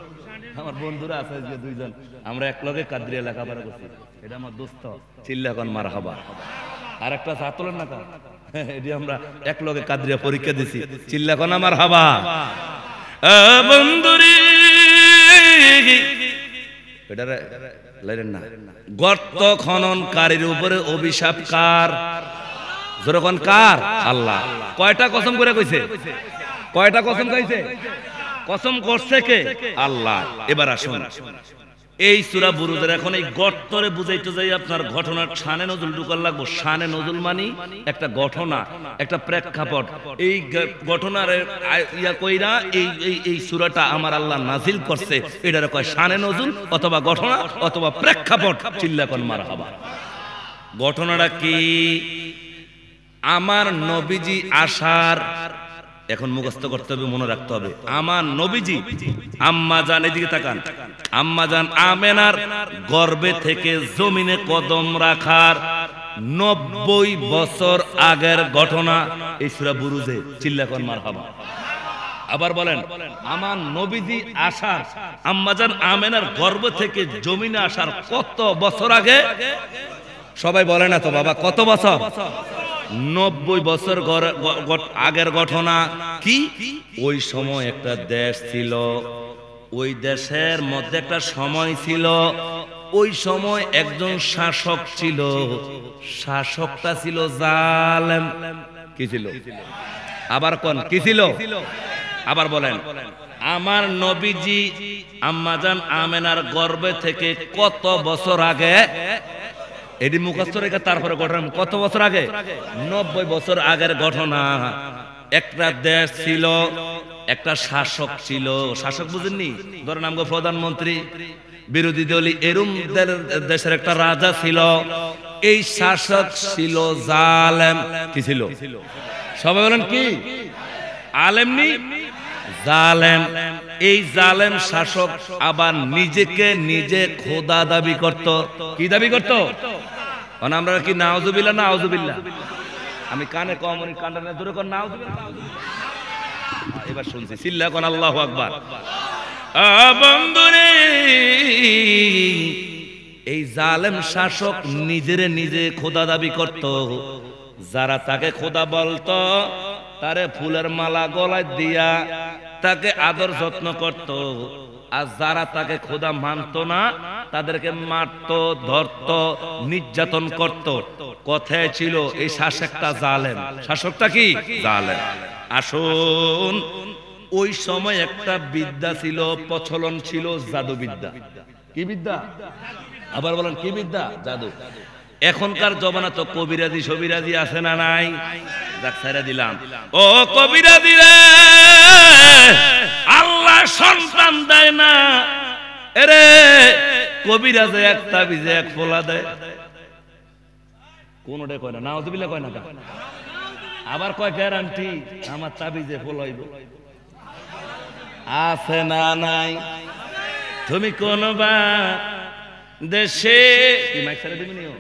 আমার বন্ধুরা আছে যে দুইজন, আমরা এক লগে কাদরিয়া লেখাপড়া করছি। এটা আমার দোস্ত। চিল্লা এখন মারহাবা। আর একটা ছাত্রের না কার, এটি আমরা এক লগে কাদরিয়া পরীক্ষা দিছি। চিল্লা এখন আমার হাবা। বন্ধুরি গর্ত খননকারীর উপরে অভিশাপ কার? যখন কার? আল্লাহ। কয়টা কসম করে কইছে? কয়টা কসম খাইছে? কসম করছে কে? আল্লাহ। এবার আসুন এই সূরা বুরুজের এখন এই গর্তরে বুঝাইতে যাই আপনার ঘটনার শানে নজুল ঢুকার লাগবো। শানে নজুল মানে একটা ঘটনা, একটা প্রেক্ষাপট। এই ঘটনার ইয়া কইরা এই সূরাটা আমার আল্লাহ নাজিল করছে, এটারে কয় শানে নজুল অথবা ঘটনা অথবা প্রেক্ষাপট। চিল্লা কোন মারহাবা। ঘটনাটা কি? আমার নবীজি আসার, এখন মুখস্থ করতে হবে, মনে রাখতে হবে। আমার নবীজি আম্মা জান, এদিকে তাকান, আম্মা জান আমেনার গর্ভে থেকে জমিনে কদম রাখার 90 বছর আগের ঘটনা এই সূরা বুরুজে। চিল্লা কোন মারহাবা। আবার বলেন, আমার নবীজি আসার, আম্মা জান আমেনার গর্ভ থেকে জমিনে আসার কত বছর আগে? সবাই বলে না তো বাবা, কত বছর? 90 বছর আগের ঘটনা। কি? ওই সময় একটা দেশ ছিল, ওই দেশের মধ্যে একটা সময় ছিল, ওই সময় একজন শাসক ছিল, শাসকটা ছিল জালেম। কি ছিল? আবার কোন কি ছিল? আবার বলেন, আমার নবীজি আম্মাজান আমেনার গর্ভে থেকে কত বছর আগে? এটি মুখস্থ রেখে তারপরে ঘটনা। কত বছর আগে? 90 বছর আগের ঘটনা। একটা দেশ ছিল, একটা শাসক ছিল। শাসক বুঝেননি? ধরেন আমগো প্রধানমন্ত্রী, বিরোধী দল, এরম দেশের একটা রাজা ছিল। এই শাসক ছিল জালেম। কি ছিল? সবাই বলেন কি? আলেম নি? জালেম। এই জালেম শাসক আবার নিজেকে নিজে খোদা দাবি করত। কি দাবি করত? আমরা কি নাউজুবিল্লাহ? না আউজুবিল্লাহ। আমি কানে কম, কানে দূরে কর নাউজুবিল্লাহ। এবার শুনছি। চিল্লা কোন আল্লাহু আকবার। বন্ধুরে, এই জালেম শাসক নিজেরে নিজে খোদা দাবি করত। যারা তাকে খোদা বলতো তারে ফুলের মালা গলায় দিয়া তাকে আদর যত্ন করত। আর যারা তাকে খোদা মানত না তাদেরকে মারত, ধরত, নির্যাতন করত। কথায় ছিল এই শাসকটা জালেম। শাসকটা কি? জালেম। আসুন, ওই সময় একটা বিদ্যা ছিল, প্রচলন ছিল জাদু বিদ্যা। কি বিদ্যা? আবার বলেন, কি বিদ্যা? জাদু। এখনকার জমানা তো কবিরাজি সবিরাজি আছে না নাই? যাক ছেড়ে দিলাম। ও কবিরাজি রে, আল্লাহ সন্তান দেয় না। এরে কবিরাজে একটা বিজে এক ফোলা দেয়, কোনটা কয় না, নাউজুবিল্লাহ কয় না। আবার কয় গ্যারান্টি আমার তাবিজে ফলাইব। আছে না নাই? তুমি কোন বা দেশে মাইক ছেড়ে দিবি নিও।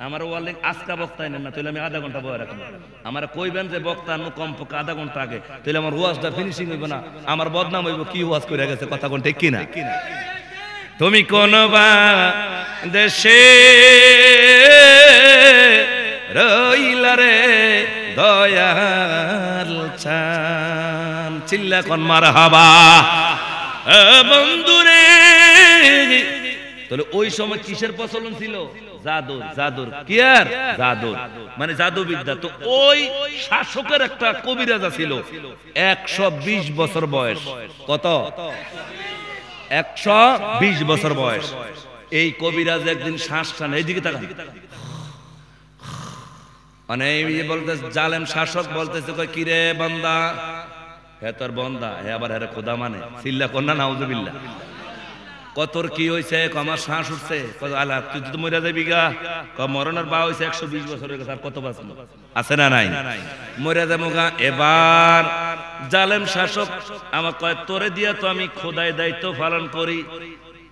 আমার ওয়ালে আজকা বক্তায় নেন না, তাহলে আমি আধা ঘন্টা বয়ে রাখবো। আমার কইবেন যে বক্তা কমপক্ষে আধা ঘন্টা আগে, তাহলে আমার ওয়াজটা ফিনিশিং হইব না, আমার বদনাম হইব। কি ওয়াজ করে গেছে, কথা কোন ঠিক কিনা? তুমি কোন বা দেশে রইলা রে দয়াল চান, চিল্লা কোন মারহাবা বন্ধুরে। তাহলে ওই সময় কিসের প্রচলন ছিল? জাদুর। জাদুর কি? আর জাদুর মানে জাদু বিদ্যা। তো ওই শাসকের একটা কবিরাজ ছিল, 120 বছর বয়স। কত? 120 বছর বয়স। এই কবিরাজ একদিন শ্বাস টানে, এইদিকে তাকান, মানে বলতে জালেম শাসক বলতেছে, কি রে বান্দা? হে তোর বান্দা, হে আবার হে খোদা মানে, চিল্লা কন্যা নাউজুবিল্লাহ। কতর কি হয়েছে? আমার শ্বাস উঠছে। আল্লাহ তুই তো মরে যাবি গা। মরণের বা হয়েছে 120 বছর হয়ে গেছে, আর কত বাঁচলো? আছে না নাই? মরে যাবো গা। এবার জালেম শাসক আমার কয়, তোরে দিয়া তো আমি খোদায় দায়িত্ব পালন করি,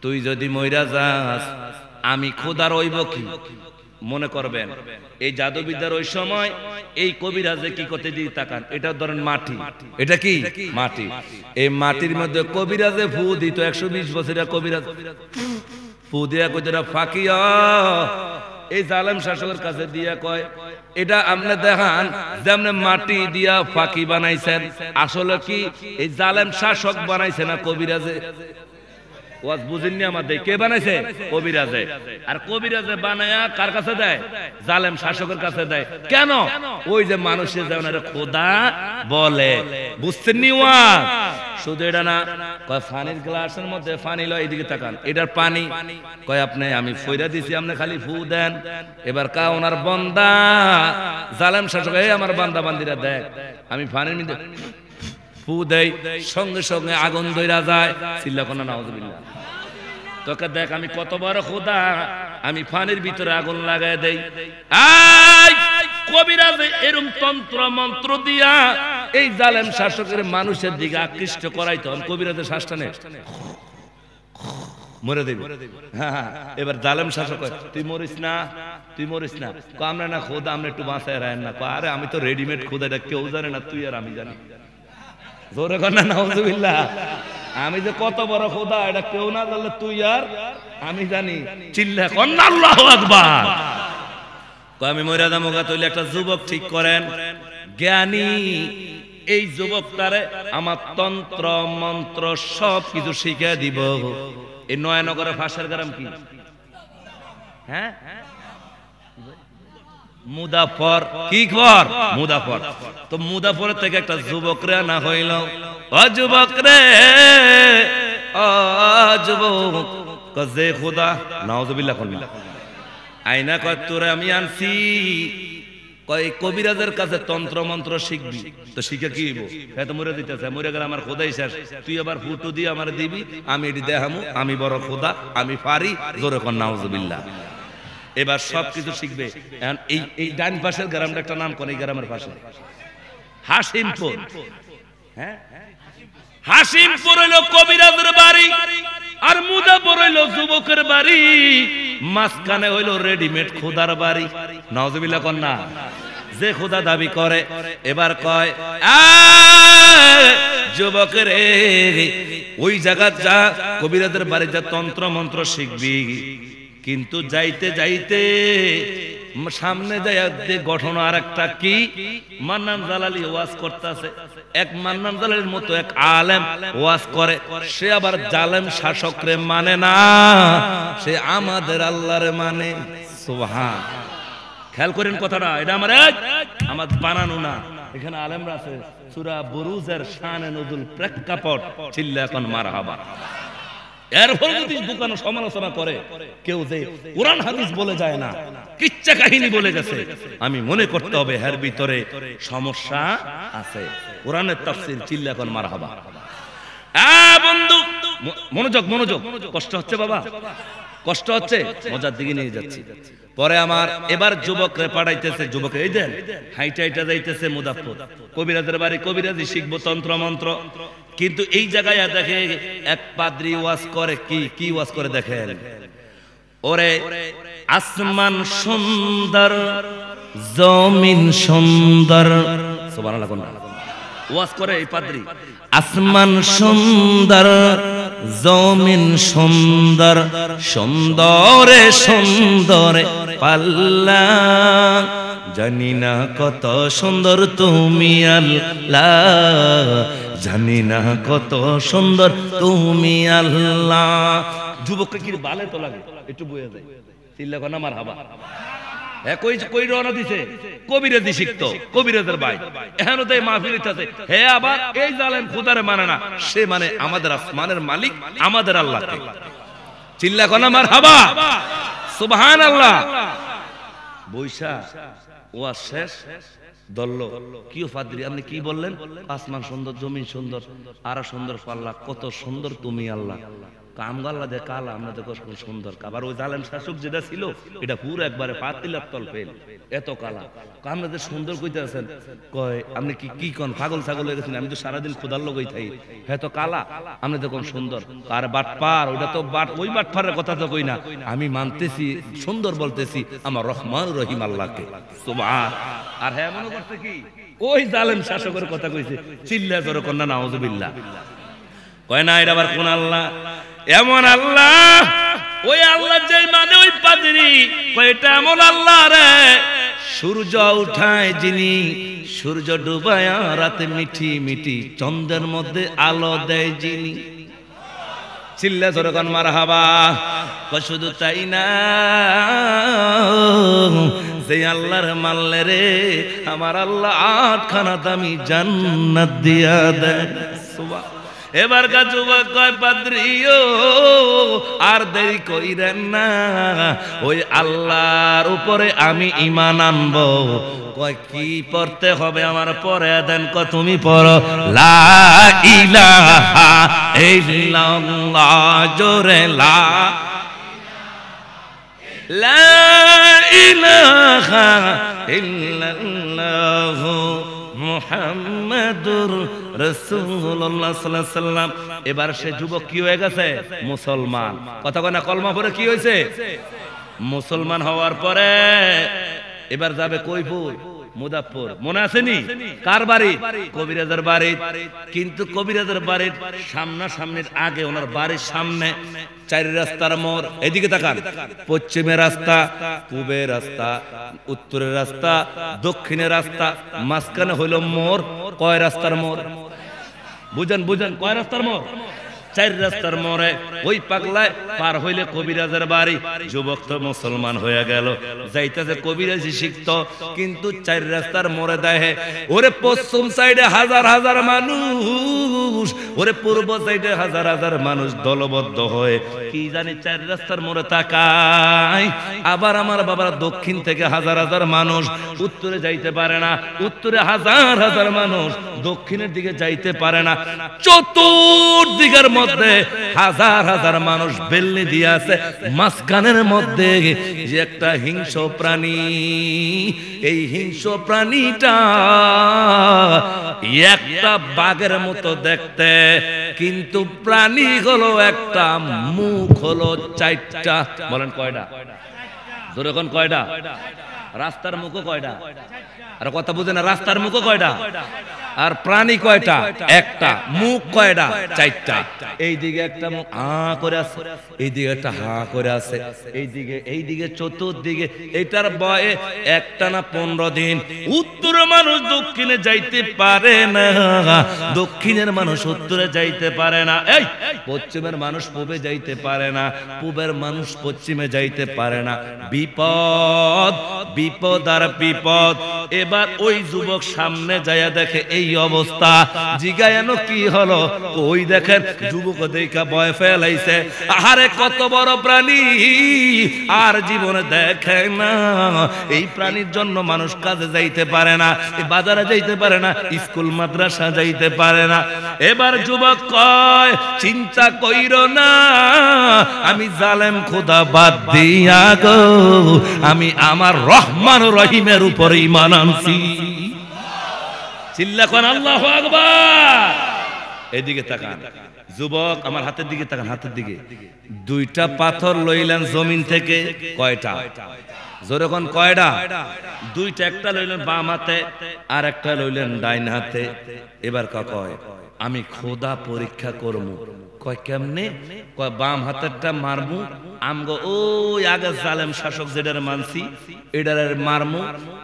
তুই যদি মইরা যাস আমি খোদার হইব কি? মনে করবেন এই জাদুবিদ্যার ওই সময় এই কবিরাজে কি করতে দিয়ে তাকান, এটা ধরেন মাটি, এটা কি মাটি, এই মাটির মধ্যে কবিরাজে ফু দিত। 120 বছরের কবিরাজ ফু দিয়া কইরা ফাঁকিয়া এই জালেম শাসকের কাছে দিয়া কয়, এটা আপনি দেখান যেমন মাটি দিয়া ফাঁকি বানাইছেন, আসলে কি এই জালেম শাসক বানাইছে না কবিরাজে? ওয়াজ বুঝেননি আমাদের? কে বানাইছে? কবিরাজে। আর কবিরাজে বানায়া কার কাছে দেয়? জালেম শাসকের কাছে দেয়। কেন? ওই যে মানুষের যেমন খোদা বলে, বুঝছেন নি? ওয়াজ শুধু এটা না, কয় পানির গ্লাসের মধ্যে পানি লয়, এদিকে তাকান, এটার পানি কয় আপনি আমি ফইরা দিছি, আপনি খালি ফু দেন। এবার কা ওনার বান্দা জালেম শাসক, এই আমার বান্দা বান্দিরা দেখ, আমি পানির মধ্যে ফু দেই, সঙ্গে সঙ্গে আগুন ধইরা যায়। চিল্লা কোনা নাউজুবিল্লাহ। তোকে দেখ আমি কত বড় খোদা, আমি পানির ভিতরে আগুন লাগায় দেই। কবিরাজ এরকম তন্ত্র মন্ত্র দিয়া এই জালেম শাসকের মানুষের দিকে আকৃষ্ট করাইতো। কবিরাজের শ্বাসটা নে মরে দেব। এবার জালেম শাসক তুই মরিস না, তুই মরিস না। আমরা না খোদা, আমরা একটু বাঁচায় রাখেন না। আরে আমি তো রেডিমেড খোদা, এটা কেউ জানে না, তুই আর আমি জানি। জোরে কর না নাউজুবিল্লাহ। আমি যে কত বড় খোদা এটা কেউ না জানলে তুই আর আমি জানি। চিল্লা কর না আল্লাহু আকবার। আমি মইরা যাবো গা, তাইলে একটা যুবক ঠিক করেন জ্ঞানী, এই যুবকটারে আমার তন্ত্র মন্ত্র সব কিছু শিখিয়ে দিব। এই নয়ানগরের ভাষার গ্রাম কি? হ্যাঁ মুদাফর। কি খবর? মুদাফর। তো মুদাফরের থেকে একটা যুবক রে না হইল, ও যুবক রে, ও যুবক, যে খোদা নাউজুবিল্লাহ কইলা আইনা কয় তোরে আমি আনছি, কয় কবিরাজের কাছে তন্ত্র মন্ত্র শিখবি। তো শিখে কি হইব? হ্যাঁ তো মরে দিতেছে, মরে গেলে আমার খোদাই শেষ। তুই আবার ফুটো দিয়ে আমার দিবি, আমি এটি দেখামু আমি বড় খোদা, আমি পারি। জোরে কর নাউজুবিল্লাহ। এবার সবকিছু শিখবে। এই ডান পাশের গ্রামটা একটা নাম কোন? এই গ্রামের পাশে হাসিমপুর। হ্যাঁ হাসিমপুর হইল কবিরাজের বাড়ি, আর মুদাফর হইল যুবকের বাড়ি, মাঝখানে হইল রেডিমেড খোদার বাড়ি। নাউজুবিল্লাহ কর না। যে খোদা দাবি করে এবার কয়, যুবকের ওই জায়গা যা, কবিরাজের বাড়ি যা, তন্ত্র মন্ত্র শিখবি, কিন্তু যাইতে যাইতে সামনে যায় ঘটনা আর একটা কি, মান্নান জালালি ওয়াজ করতেছে, এক মান্নান জালালির মতো এক আলেম ওয়াজ করে, সে আবার জালেম শাসকরে মানে না, সে আমাদের আল্লাহরে মানে। সুবহান, খেয়াল করেন কথাটা, এটা আমার বানানো না, এখানে আলেমরা আছে। সূরা বুরুজের শানে নজুল প্রেক্ষাপট, চিল্লা এখন মারহাবা। এরপর যদি দোকানে সমালোচনা করে কেউ যে কোরআন হাদিস বলে যায় না, কিচ্ছা কাহিনী বলে গেছে, আমি মনে করতে হবে এর ভিতরে সমস্যা আছে। কোরআনের তাফসীর, চিল্লা এখন মারহাবা। বন্ধু মনোযোগ, মনোযোগ, কষ্ট হচ্ছে বাবা, কষ্ট হচ্ছে, মজার দিকে নিয়ে যাচ্ছি। পরে আমার এবার যুবকরে পাঠাইতেছে, যুবক এই দেন হাইটা হাইটা যাইতেছে মুজাফফর, কবিরাজের বাড়ি, কবিরাজি শিখবো তন্ত্র মন্ত্র। কিন্তু এই জায়গায় দেখে এক পাদ্রী ওয়াজ করে, কি ওয়াজ করে দেখেন, ওরে আসমান সুন্দর জমিন সুন্দর, সুবহানাল্লাহ ওয়াজ করে এই পাদ্রী, আসমান সুন্দর জমিন সুন্দর, সুন্দরে সুন্দরে পাল্লা, জানি না কত সুন্দর তুমি আল্লাহ, জানি না কত সুন্দর তুমি আল্লাহ। যুবককে কি বালে তো লাগে, একটু বয়ে যায়, চিল্লা কোন আমার হাবা। কই রওনা দিছে, কবিরাজি শিখতো, কবিরাজের ভাই, এখানে তো মাহফিল হইতাছে, হে আবার এই জালেম খোদারে মানে না, সে মানে আমাদের আসমানের মালিক, আমাদের আল্লাহকে। চিল্লা কোন আমার হাবা, সুবহানাল্লাহ। বৈশা ওয়াজ শেষ, দল্ল কি ফাদরি, আপনি কি বললেন? আসমান সুন্দর জমিন সুন্দর আর সুন্দর পাল্লা, কত সুন্দর তুমি আল্লাহ। কামগাল্লা দে কালা, আমরা দেখো সুন্দর। আবার ওই জালেম শাসক যেটা ছিল এটা পুরো একবারে পাতিলার তল ফেল, এত কালা। আপনাদের সুন্দর কইতে আছেন, কয় আপনি কি কোন পাগল ছাগল হয়ে গেছেন? আমি তো সারাদিন খোদার লগই থাই, হ্যাঁ তো কালা, আপনি দেখুন সুন্দর। আর বাটপার, ওইটা তো ওই বাটপারের কথা তো কই না, আমি মানতেছি সুন্দর বলতেছি আমার রহমান রহিম আল্লাহকে। সুবহান। আর হ্যাঁ মনে করতে কি ওই জালেম শাসকের কথা কইছে, চিল্লা জোরে কন্যা নাউজুবিল্লাহ। কয় না এটা আবার কোন আল্লাহ? এমন আল্লাহ, ওই আল্লাহ যে মানে ওই পাদ্রী কয় এটা এমন আল্লাহ রে, সূর্য উঠায় যিনি, সূর্য ডুবায় রাতে মিঠি মিঠি চন্দ্রের মধ্যে আলো দেয় যিনি। চিল্লা জোরে কোন মারহাবা। শুধু তাই না, যে আল্লাহর মানলে রে আমার আল্লাহ 8খানা দামি জান্নাত দিয়া দেয়। সুবহান। এবার কা যুবক কয় পাদ্রীও আর দেরি কইরেন না, ওই আল্লাহর উপরে আমি ঈমান আনবো। কয় কি পড়তে হবে আমার? পরে দেন। কয় তুমি পড়ো লা ইলাহা ইল্লাল্লাহ, জোরে লা ইলাহা ইল্লাল্লাহ মুহাম্মাদুর রাসূলুল্লাহ সাল্লাল্লাহু আলাইহি সাল্লাম। এবার সে যুবক কি হয়ে গেছে? মুসলমান। কথা কয় না, কলমা পড়ে কি হয়েছে? মুসলমান হওয়ার পরে এবার যাবে কইপুর মুজাফফর, মনে আছেনি? কার বাড়ি? কবিরাজের বাড়ি। কিন্তু কবিরাজের বাড়ির সামনাসামনির আগে ওনার বাড়ির সামনে 4 রাস্তার মোড়। এদিকে তাকান, পশ্চিমের রাস্তা, পূবের রাস্তা, উত্তরের রাস্তা, দক্ষিণের রাস্তা, মাঝখানে হইল মোড়। কয় রাস্তার মোড়? বুঝেন বুঝেন, কয় রাস্তার মোড়? 4 রাস্তার মোড়ে ওই পাগলায় পার হইলে কবিরাজের বাড়ি। যুবক তো মুসলমান হয়ে গেল, যাইতেছে কবিরাজি শিখতো, কিন্তু 4 রাস্তার মোড়ে দেখে ওরে পশ্চিম সাইডে হাজার হাজার মানুষ, ওরে পূর্ব সাইডে হাজার হাজার মানুষ দলবদ্ধ হয়ে কি জানি 4 রাস্তার মোড়ে তাকায়। আবার আমার বাবার দক্ষিণ থেকে হাজার হাজার মানুষ উত্তরে যাইতে পারে না, উত্তরে হাজার হাজার মানুষ দক্ষিণের দিকে যাইতে পারে না, চতুর্দিকের মধ্যে হাজার হাজার মানুষ বেল্লি দিয়ে আছে। মাঝখানের মধ্যে যে একটা হিংস্র প্রাণী, এই হিংস্র প্রাণীটা একটা বাঘের মতো দেখতে, কিন্তু প্রাণী হলো একটা, মুখ হলো 4টা। বলেন কয়টা? ধরে কোন কয়টা? রাস্তার মুখও কয়টা? আর কথা বুঝে না, রাস্তার মুখও কয়টা? আর প্রাণী কয়টা? একটা। মুখ কয়টা? চারটা। এইদিকে একটা মুখ আ করে আছে, এইদিকে একটা হা করে আছে, এইদিকে চতুর্দিকে। এটার বয়ে একটানা 15 দিন উত্তর মানুষ দক্ষিণে যাইতে পারে না, দক্ষিণের মানুষ উত্তরে যাইতে পারে না, এই পশ্চিমের মানুষ পূবে যাইতে পারে না, পূবের মানুষ পশ্চিমে যাইতে পারে না। বিপদ, বিপদ আর বিপদ। এবার ওই যুবক সামনে যাইয়া দেখে এই অবস্থা, জিগায়ান কি হলো? ওই দেখেন যুবক দেখা ভয় ফেলাইছে। আহারে কত বড় প্রাণী, আর জীবনে দেখে না। এই প্রাণীর জন্য মানুষ কাজে যাইতে পারে না, বাজারে যাইতে পারে না, স্কুল মাদ্রাসা যাইতে পারে না। এবার যুবক কয়, চিন্তা কইরো না, আমি জালেম খোদা বাদ দিয়া গো, আমি আমার রহমান রহিমের উপর ঈমান আনছি। চিল্লা কোন আল্লাহু আকবার। এদিকে তাকান যুবক, আমার হাতের দিকে তাকান, হাতের দিকে। দুইটা পাথর লইলেন জমিন থেকে। কয়টা? জোরে কোন কয়টা? দুইটা। একটা লইলেন বাম হাতে, আর একটা লইলেন ডাইন হাতে। এবার কয়, আমি খোদা পরীক্ষা করব। কয় কেমনে? কয় বাম হাতেরটা মারমু, আমগো ওই আগে জালেম শাসক যেটার মানছি এটার মারমু।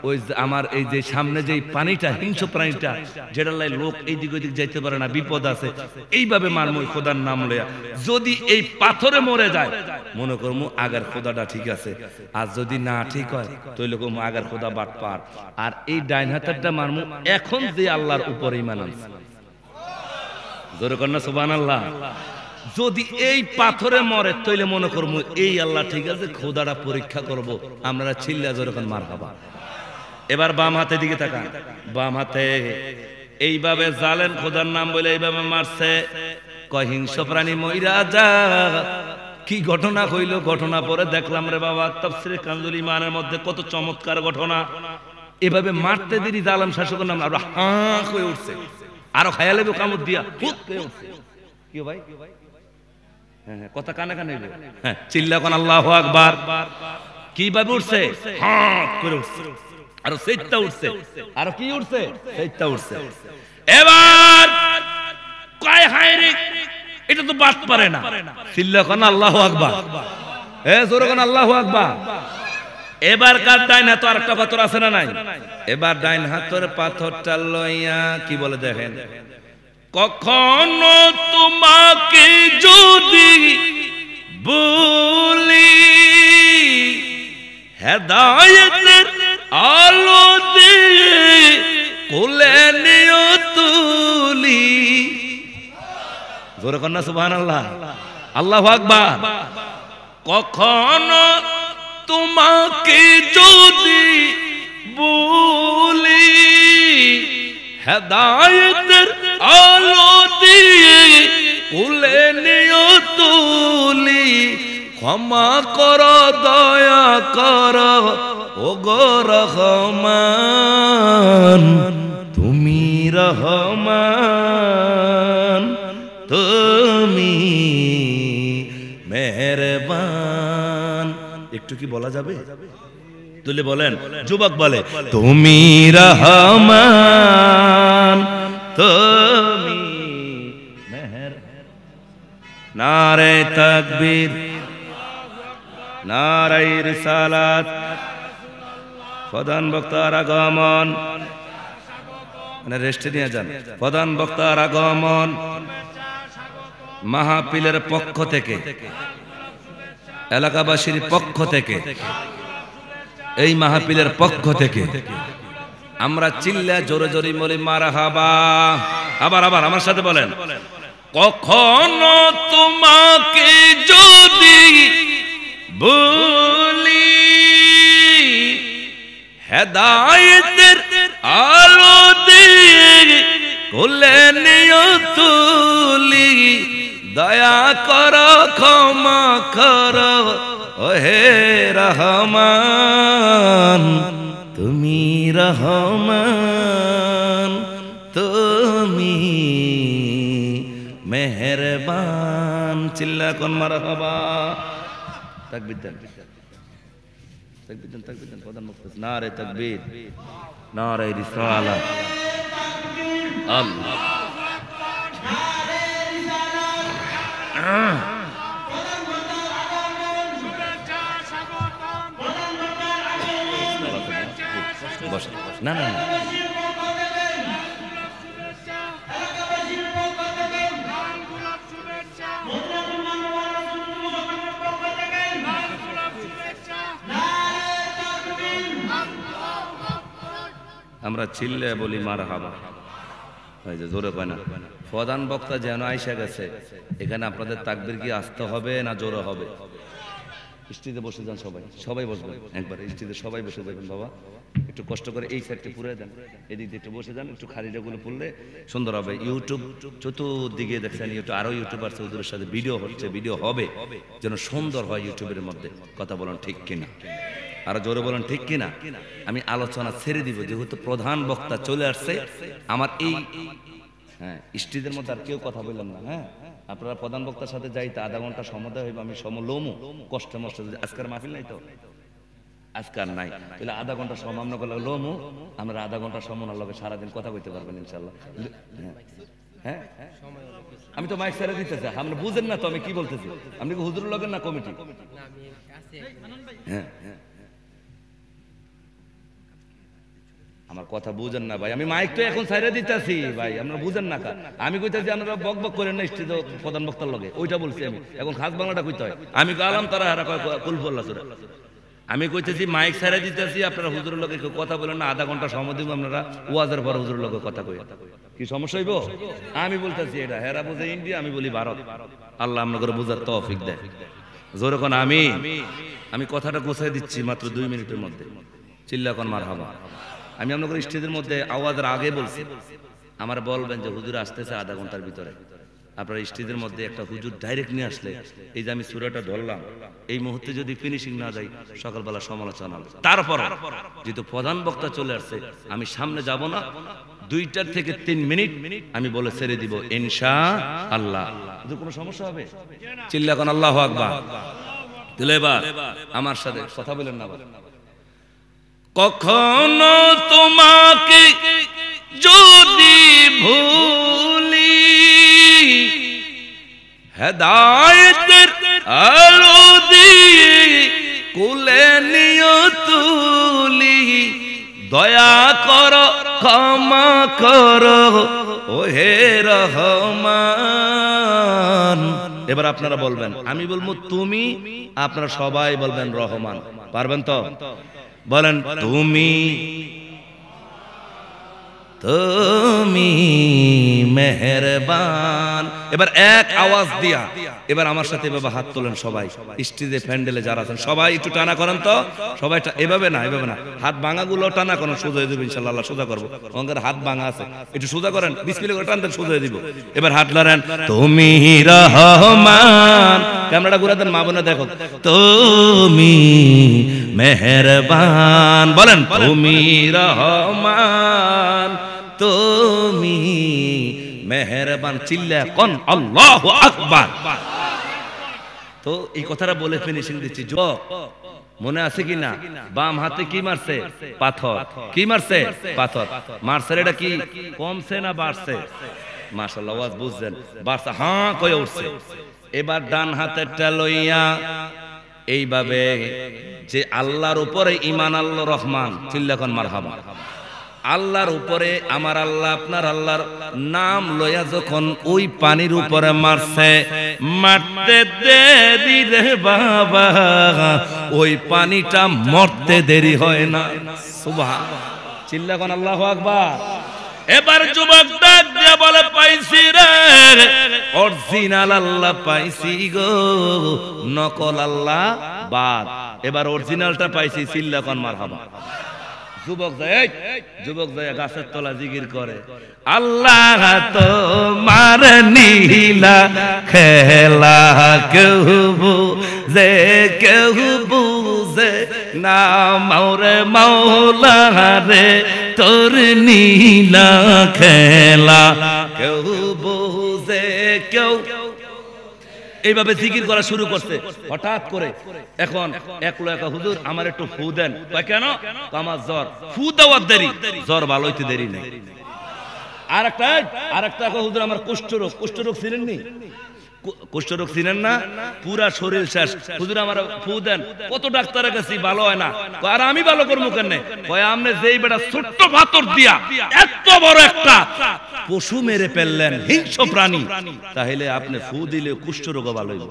ওই আমার এই যে সামনে যে পানিটা, হিংস্র প্রাণীটা, যেটার লাই লোক এইদিক ওইদিক যাইতে পারে না, বিপদ আছে, এইভাবে মারমু খোদার নাম লইয়া। যদি এই পাথরে মরে যায় মনে করমু আগার খোদাটা ঠিক আছে, আর যদি না ঠিক হয় তৈলে কমু আগার খোদা বাটপার। আর এই ডাইন হাতেরটা মারমু এখন যে আল্লাহর উপর ঈমান আনছে। জোরে কন্যা সুবহানাল্লাহ। যদি এই পাথরে মরে তৈলে মনে করবো এই আল্লাহ ঠিক আছে, খোদাটা পরীক্ষা করব। আমরা চিল্লা জোরে কোন মারহাবা। এবার বাম হাতে দিকে তাকান, বাম হাতে এইভাবে জালেম খোদার নাম বলে এইভাবে মারছে। কয় হিংস্র প্রাণী মইরা যা। কি ঘটনা হইল? ঘটনা পরে দেখলাম রে বাবা, তাফসীরে কানজুল ঈমানের মধ্যে কত চমৎকার ঘটনা। এভাবে মারতে দেরি জালেম শাসকের নাম আরো হাঁ হয়ে উঠছে, আরো খায়া লেবে কামড় দিয়া ফুট হয়ে উঠছে। কি ভাই? হ্যাঁ, কথা কানে কানে। হ্যাঁ, চিল্লা কোন আল্লাহু আকবার। কিভাবে উঠছে? হাত করে উঠছে, আরো সেইটা উঠছে, আরো কি উঠছে? সেইটা উঠছে। এবার কয় হায় রে, এটা তো বাদ পারে না। চিল্লা কোন আল্লাহু আকবার। এ জোরে কোন আল্লাহু আকবার। এবার কার ডাইন হাতে আরেকটা পাথর আছে না নাই? এবার ডাইন হাতের পাথরটা লইয়া কি বলে দেখেন, কখনো তোমাকে যদি বলি হেদায়েতের আলো দিয়ে কোলে নিও তুলি। জোরে কন্যা সুবহানাল্লাহ, আল্লাহু আকবার। কখনো তোমাকে যদি বলি হেদায়েতের আলো দিয়ে কোলে নিও তুলি, ক্ষমা করো দয়া করো ওগো রহমান, তুমি রহমান, তুমি মেহেরবান। একটু কি বলা যাবে? তুলে বলেন। যুবক বলে, তুমি রহমান, তুমি মেহের। নারে তাকবীর, নারে রিসালাত। প্রধান বক্তার আগমন, মানে রেস্টে নিয়ে যান। প্রধান বক্তার আগমন মাহফিলের পক্ষ থেকে, এলাকাবাসীর পক্ষ থেকে, এই মাহফিলের পক্ষ থেকে আমরা চিল্লা জোরে জোরে বলি মারহাবা। আবার আবার আমার সাথে বলেন, কখনো তোমাকে যদি বলি হেদায়েতের আলো দিয়ে কোলে নিও তুলি, দয়া করো ক্ষমা করো ওহে রহমান, তুমি রহমান, তুমি মেহেরবান। চিল্লা কোন মারহাবা। তাকবীর দেন। তাকবীর প্রধান বক্তা নারে তাকবীর নারে রিসালাত আল্লাহ না না না আমরা চিল্লে বলি মারহাবা এই যে জোরে কয় না প্রধান বক্তা যেন আইসা গেছে এখানে আপনাদের তাকবীর কি আসতে হবে না জোরে হবে স্টেজে বসে যান সবাই বসবেন একবার স্টেজে সবাই বসে যাবেন বাবা একটু কষ্ট করে এই সাইডটা পুরে দেন এদিক দিয়ে একটু বসে যান একটু খালিটাগুলো পড়লে সুন্দর হবে ইউটিউব চতুর্দিকে দেখছেন ইউটিউব আরো ইউটিউবার আছে ওদের সাথে ভিডিও হচ্ছে ভিডিও হবে যেন সুন্দর হয় ইউটিউবের মধ্যে কথা বলেন ঠিক কিনা আরো জোরে বলেন ঠিক কিনা আমি আলোচনা ছেড়ে দিব যেহেতু প্রধান বক্তা চলে আসছে আমার এই হ্যাঁ স্টেজের মধ্যে আর কেউ কথা বললাম না হ্যাঁ আপনারা প্রধান বক্তার সাথে যাইতে আধা ঘন্টা সময় হইবে আমি সমলমু কষ্ট মষ্ট আজকের মাহফিল নাই তো আজকার নাই তাহলে আধা ঘন্টা সময় আমরা করলে লমু আমরা আধা ঘন্টা সময় লগে সারাদিন কথা কইতে পারবেন ইনশাল্লাহ হ্যাঁ আমি তো মাইক ছেড়ে দিতেছি আপনি বুঝেন না তো আমি কি বলতেছি আপনি কি হুজুর লগেন না কমিটি হ্যাঁ আমার কথা বুঝেন না ভাই আমি মাইক তো এখন ছেড়ে দিতেছি ভাই আপনারা বুঝেন না আমি কইতাছি আপনারা বক বক করেন না স্টেজে প্রধান বক্তার লগে ওইটা বলছি আমি এখন খাস বাংলাটা কইতে হয় আমি গালাম তারা হারা কুলফুল্লাহ সুরা আমি কইতেছি মাইক ছেড়ে দিতেছি আপনারা হুজুরের লগে কথা বলেন না আধা ঘন্টা সময় দিব আপনারা ওয়াজের পর হুজুরের লগে কথা কই কি সমস্যা হইব আমি বলতেছি এটা হেরা বুঝে ইন্ডিয়া আমি বলি ভারত আল্লাহ আপনাদের বুঝার তৌফিক দেয় জোরে কোন আমি কথাটা গোছায় দিচ্ছি মাত্র 2 মিনিটের মধ্যে চিল্লা কোন মারহাবা আমি আপনাদের স্টেজের মধ্যে আওয়াজের আগে বলছি আমার বলবেন যে হুজুর আসতেছে আধা ঘন্টার ভিতরে আপনারা স্টেজের মধ্যে একটা হুজুর ডাইরেক্ট নিয়ে আসলে এই যে আমি সূরাটা ধরলাম এই মুহূর্তে যদি ফিনিশিং না যায় সকালবেলা সমালোচনা তারপর যেহেতু প্রধান বক্তা চলে আসছে আমি সামনে যাব না 2টা থেকে 3 মিনিট আমি বলে ছেড়ে দিব ইনশাআল্লাহ যদি কোনো সমস্যা হবে চিল্লা কোন আল্লাহু আকবার দিলে এবার আমার সাথে কথা বলেন না কখনো তোমাকে যদি ভুলি হেদায়েতের আলো দিয়ে কুলে নিও তুলি দয়া করো ক্ষমা করো ও হে রহমান এবার আপনারা বলবেন আমি বলবো তুমি আপনারা সবাই বলবেন রহমান পারবেন তো বলেন তুমি তুমি মেহেরবান এবার এক আওয়াজ দিয়া এবার আমার সাথে এভাবে হাত তোলেন সবাই স্টেজে প্যান্ডেলে যারা আছেন সবাই একটু টানা করেন তো সবাই এভাবে না হাত ভাঙাগুলো টানা করেন সোজা হয়ে যাবে ইনশাআল্লাহ আল্লাহ সোজা করবো আমাদের হাত ভাঙা আছে একটু সোজা করেন বিসমিল্লাহ করে টানতেন সোজা হয়ে দিব এবার হাত লড়েন তুমি রহমান ক্যামেরাটা ঘুরে দেন মা বোনে দেখো তুমি মেহেরবান বলেন তুমি রহমান তুমি মেহেরবান চিল্লা কোন আল্লাহু আকবার তো এই কথাটা বলে ফিনিশিং দিচ্ছি যুবক মনে আছে কি না বাম হাতে কি মারছে পাথর কি মারছে পাথর মারছে এটা কি কমছে না বাড়ছে মাশাআল্লাহ ওয়াজ বুঝছেন বাড়ছে হ্যাঁ কই উঠছে এবার ডান হাতেরটা লইয়া এইভাবে যে আল্লাহর উপরে ঈমান আল্লাহ রহমান চিল্লা কোন মারহাবা আল্লাহর উপরে আমার আল্লাহ আপনার আল্লাহর নাম লইয়া যখন ওই পানির উপরে মারছে মারতে দেরি রে বাবা ওই পানিটা মরতে দেরি হয় না সুবহানাল্লাহ চিল্লা কোন আল্লাহু আকবার এবার যুবক ডাক দিয়ে বলে পাইছি রে অরিজিনাল আল্লাহ পাইছি গো নকল আল্লাহ বাদ এবার অরিজিনালটা পাইছি চিল্লা কোন মারহাবা যুবক যায় গাছের তলা জিকির করে আল্লাহ তোমার নীলা খেলা কেউ বুঝে না মৌরে মাওলা রে তোর নীলা খেলা কেউ বুঝে এইভাবে জিকির করা শুরু করছে। হঠাৎ করে এখন একলা একা হুজুর আমার একটু ফু দেন। কেন? আমার জ্বর। ফু দেওয়ার দেরি, জ্বর ভালো হইতে দেরি নেই। আরেকটা হুজুর আমার কুষ্ঠরোগ। কুষ্ঠরোগ চিনেননি? কুষ্ঠরোগ চিনেন না? পুরা শরীর শেষ, হুজুর আমার ফু দেন। কত ডাক্তারের কাছে ভালো হয় না। আর আমি ভালো করবো কেন? কয় আপনি যেই বেটা ছোট্ট পাথর দিয়া এত বড় একটা পশু মেরে ফেললেন, হিংস্র প্রাণী, তাহলে আপনি ফু দিলে কুষ্ঠরোগ ভালো হইব।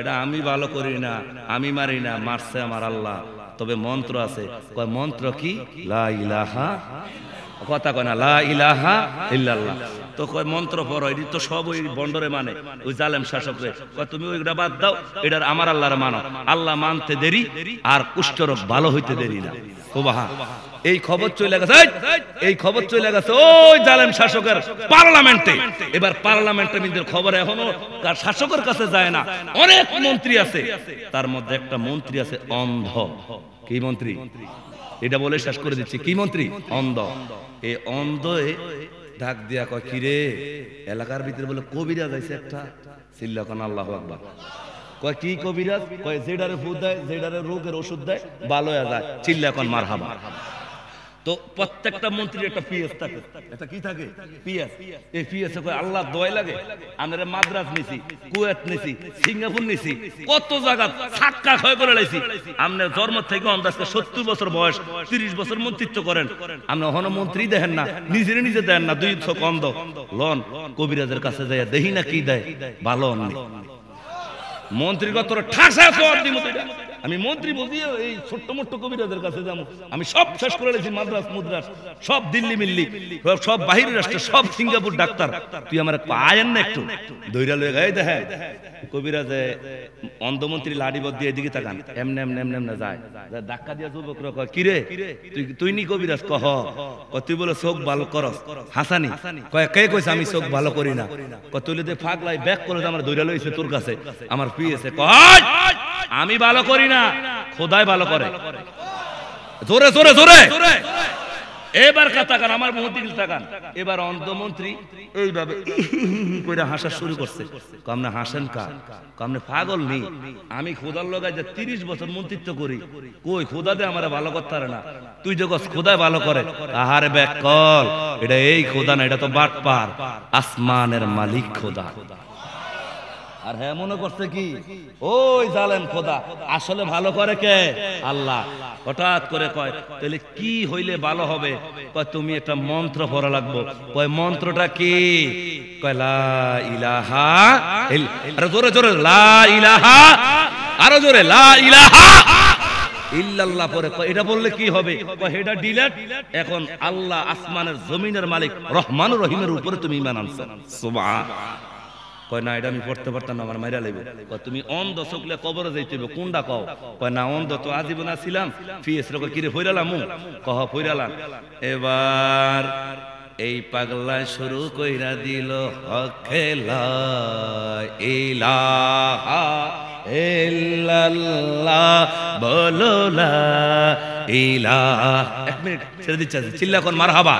এটা আমি ভালো করি না, আমি মারি না, মারছে আমার আল্লাহ। তবে মন্ত্র আছে। কয় মন্ত্র কি? লা ইলাহা, কথা কয় না, লা ইলাহা ইল্লাল্লাহ। তো কয় মন্ত্র পড়ো, এটি তো সব ওই বন্ডরে মানে, ওই জালেম শাসকরে। কয় তুমি ওইটা বাদ দাও, এটার আমার আল্লাহর মানো। আল্লাহ মানতে দেরি আর কুষ্ঠরোগ ভালো হইতে দেরি না। এই খবর চলে গেছে, এই খবর চলে গেছে ওই জালেম শাসকের পার্লামেন্টে। এবার পার্লামেন্টের খবর এখনো শাসকের কাছে যায় না। অনেক মন্ত্রী আছে, তার মধ্যে একটা মন্ত্রী আছে অন্ধ। কি মন্ত্রী? এটা বলে শেষ করে দিচ্ছি। কি মন্ত্রী? অন্ধ। এই অন্ধ ডাক দিয়া কয়, কিরে এলাকার ভিতরে বলে কবিরাজ আছে একটা, চিল্লা কোন আল্লাহু আকবার। কয় কি কবিরাজ? কয় যেডারে ফুদ দেয়, যেডারে রোগের ওষুধ দেয় ভালো হয়ে যায়, চিল্লা কোন মারহাবা। তো প্রত্যেকটা মন্ত্রীর একটা পিএস থাকে। এটা কি থাকে? পিএস। এই পিএস কয় আল্লাহ দোয়াই লাগে। আমরা মাদ্রাজ নিছি, কুয়েত নিছি, সিঙ্গাপুর নিছি, কত জায়গা ছাক্কা ক্ষয় করে লাইছি। আমরা জন্ম থেকে আজকে 70 বছর বয়স, 30 বছর মন্ত্রিত্ব করেন, আমরা হন মন্ত্রী দেখেন না, নিজে দেন না, দুই চোখ অন্ধ। লন কবিরাজের কাছে যাইয়া দেখি না কি দেয়, ভালো অন্য মন্ত্রীর কত ঠাসা সব দিব। আমি মন্ত্রী বুঝিয়ে এই ছোট্ট মোট্ট কবিরাজের কাছে যাবো? আমি সব শেষ করে রেখেছি, মাদ্রাস মুদ্রাস সব, দিল্লি মিল্লি সব, বাহিরের রাষ্ট্রে সব, সিঙ্গাপুর ডাক্তার। তুই আমার পায়েন না একটু দৈরা লয়ে গায়ে দেখে কবিরাজে অন্ধমন্ত্রী লাঠিবদ্ধ দিয়ে এদিকে তাকান, এমনে এমনে এমনে এমনে যায়, ধাক্কা দিয়া যুবকরা কয় কিরে তুই নি কবিরাজ? কহ তুই বলে চোখ ভালো করস। হাসানি কয় কে কইছে আমি চোখ ভালো করি না? তুই ফাগলাই ব্যাক করে আমার দৈরা লইছে তোর কাছে, আমার পিএসে কয় আমি ভালো করি না, খোদাই ভালো করে। জোরে জোরে জোরে এবার তাকান, আমার মুহূর্তে তাকান। এবার অন্ধমন্ত্রী এইভাবে কইরা হাসা শুরু করছে। কামনে হাসেন কা? কামনে পাগল নি? আমি খোদার লগায় যে 30 বছর মন্ত্রিত্ব করি, কই খোদা দে আমারে ভালো করতে পারে না। তুই যে খোদাই ভালো করে, আহারে ব্যাকল, এটা এই খোদা না, এটা তো বাটপার, আসমানের মালিক খোদা। আর হ্যাঁ মনে করছে কি ওই জালেম খোদা, আসলে ভালো করে কে? আল্লাহ। হঠাৎ করে কয় তাহলে কি হইলে ভালো হবে? কয় তুমি একটা মন্ত্র পড়া লাগবে। কয় মন্ত্রটা কি? কয় লা ইলাহা আরো জোরে জোরে লা ইলাহা, আরো জোরে লা ইলাহা ইল্লাল্লাহ পরে। কয় এটা বললে কি হবে? কয় এটা ডিলেট। এখন আল্লাহ আসমানের জমিনের মালিক রহমানুর রহিমের উপরে তুমি ঈমান আনছো। সুবহানাল্লাহ। কয় না এটা আমি পড়তে পারতাম না, আমার মাইরা লাগবে। কয় তুমি অন্ধ চোখলে কবরে যাইতে হবে, কোনটা কও? কয় না অন্ধ তো আজীবন ছিলাম। ফিয়েস রে কিরে ফইরালাম? কহ ফইরালাম। এবার এই পাগলা শুরু কইরা দিল হকে লা ইলাহা ইল্লাল্লাহ বলো লা ইলাহা। এক মিনিট ছেড়ে দিচ্ছি, চিল্লা কোন মারহাবা।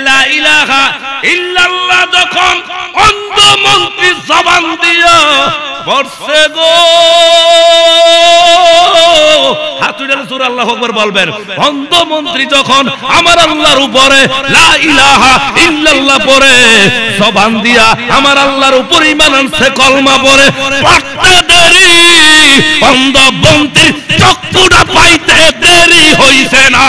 লা ইলাহা ইল্লাল্লাহ যখন অন্ধমন্ত্রী জবান দিয়া পড়ছে গো, হাত উঠালে সূরা আল্লাহু আকবার বলবেন। অন্ধমন্ত্রী যখন আমার আল্লাহর উপরে লা ইলাহা ইল্লাল্লাহ পড়ে জবান দিয়া আমার আল্লাহর উপর ঈমান আনছে, কলমা পড়ে, পড়তে দেরি অন্ধমন্ত্রী চক্ষুটা পাইতে দেরি হইছে না।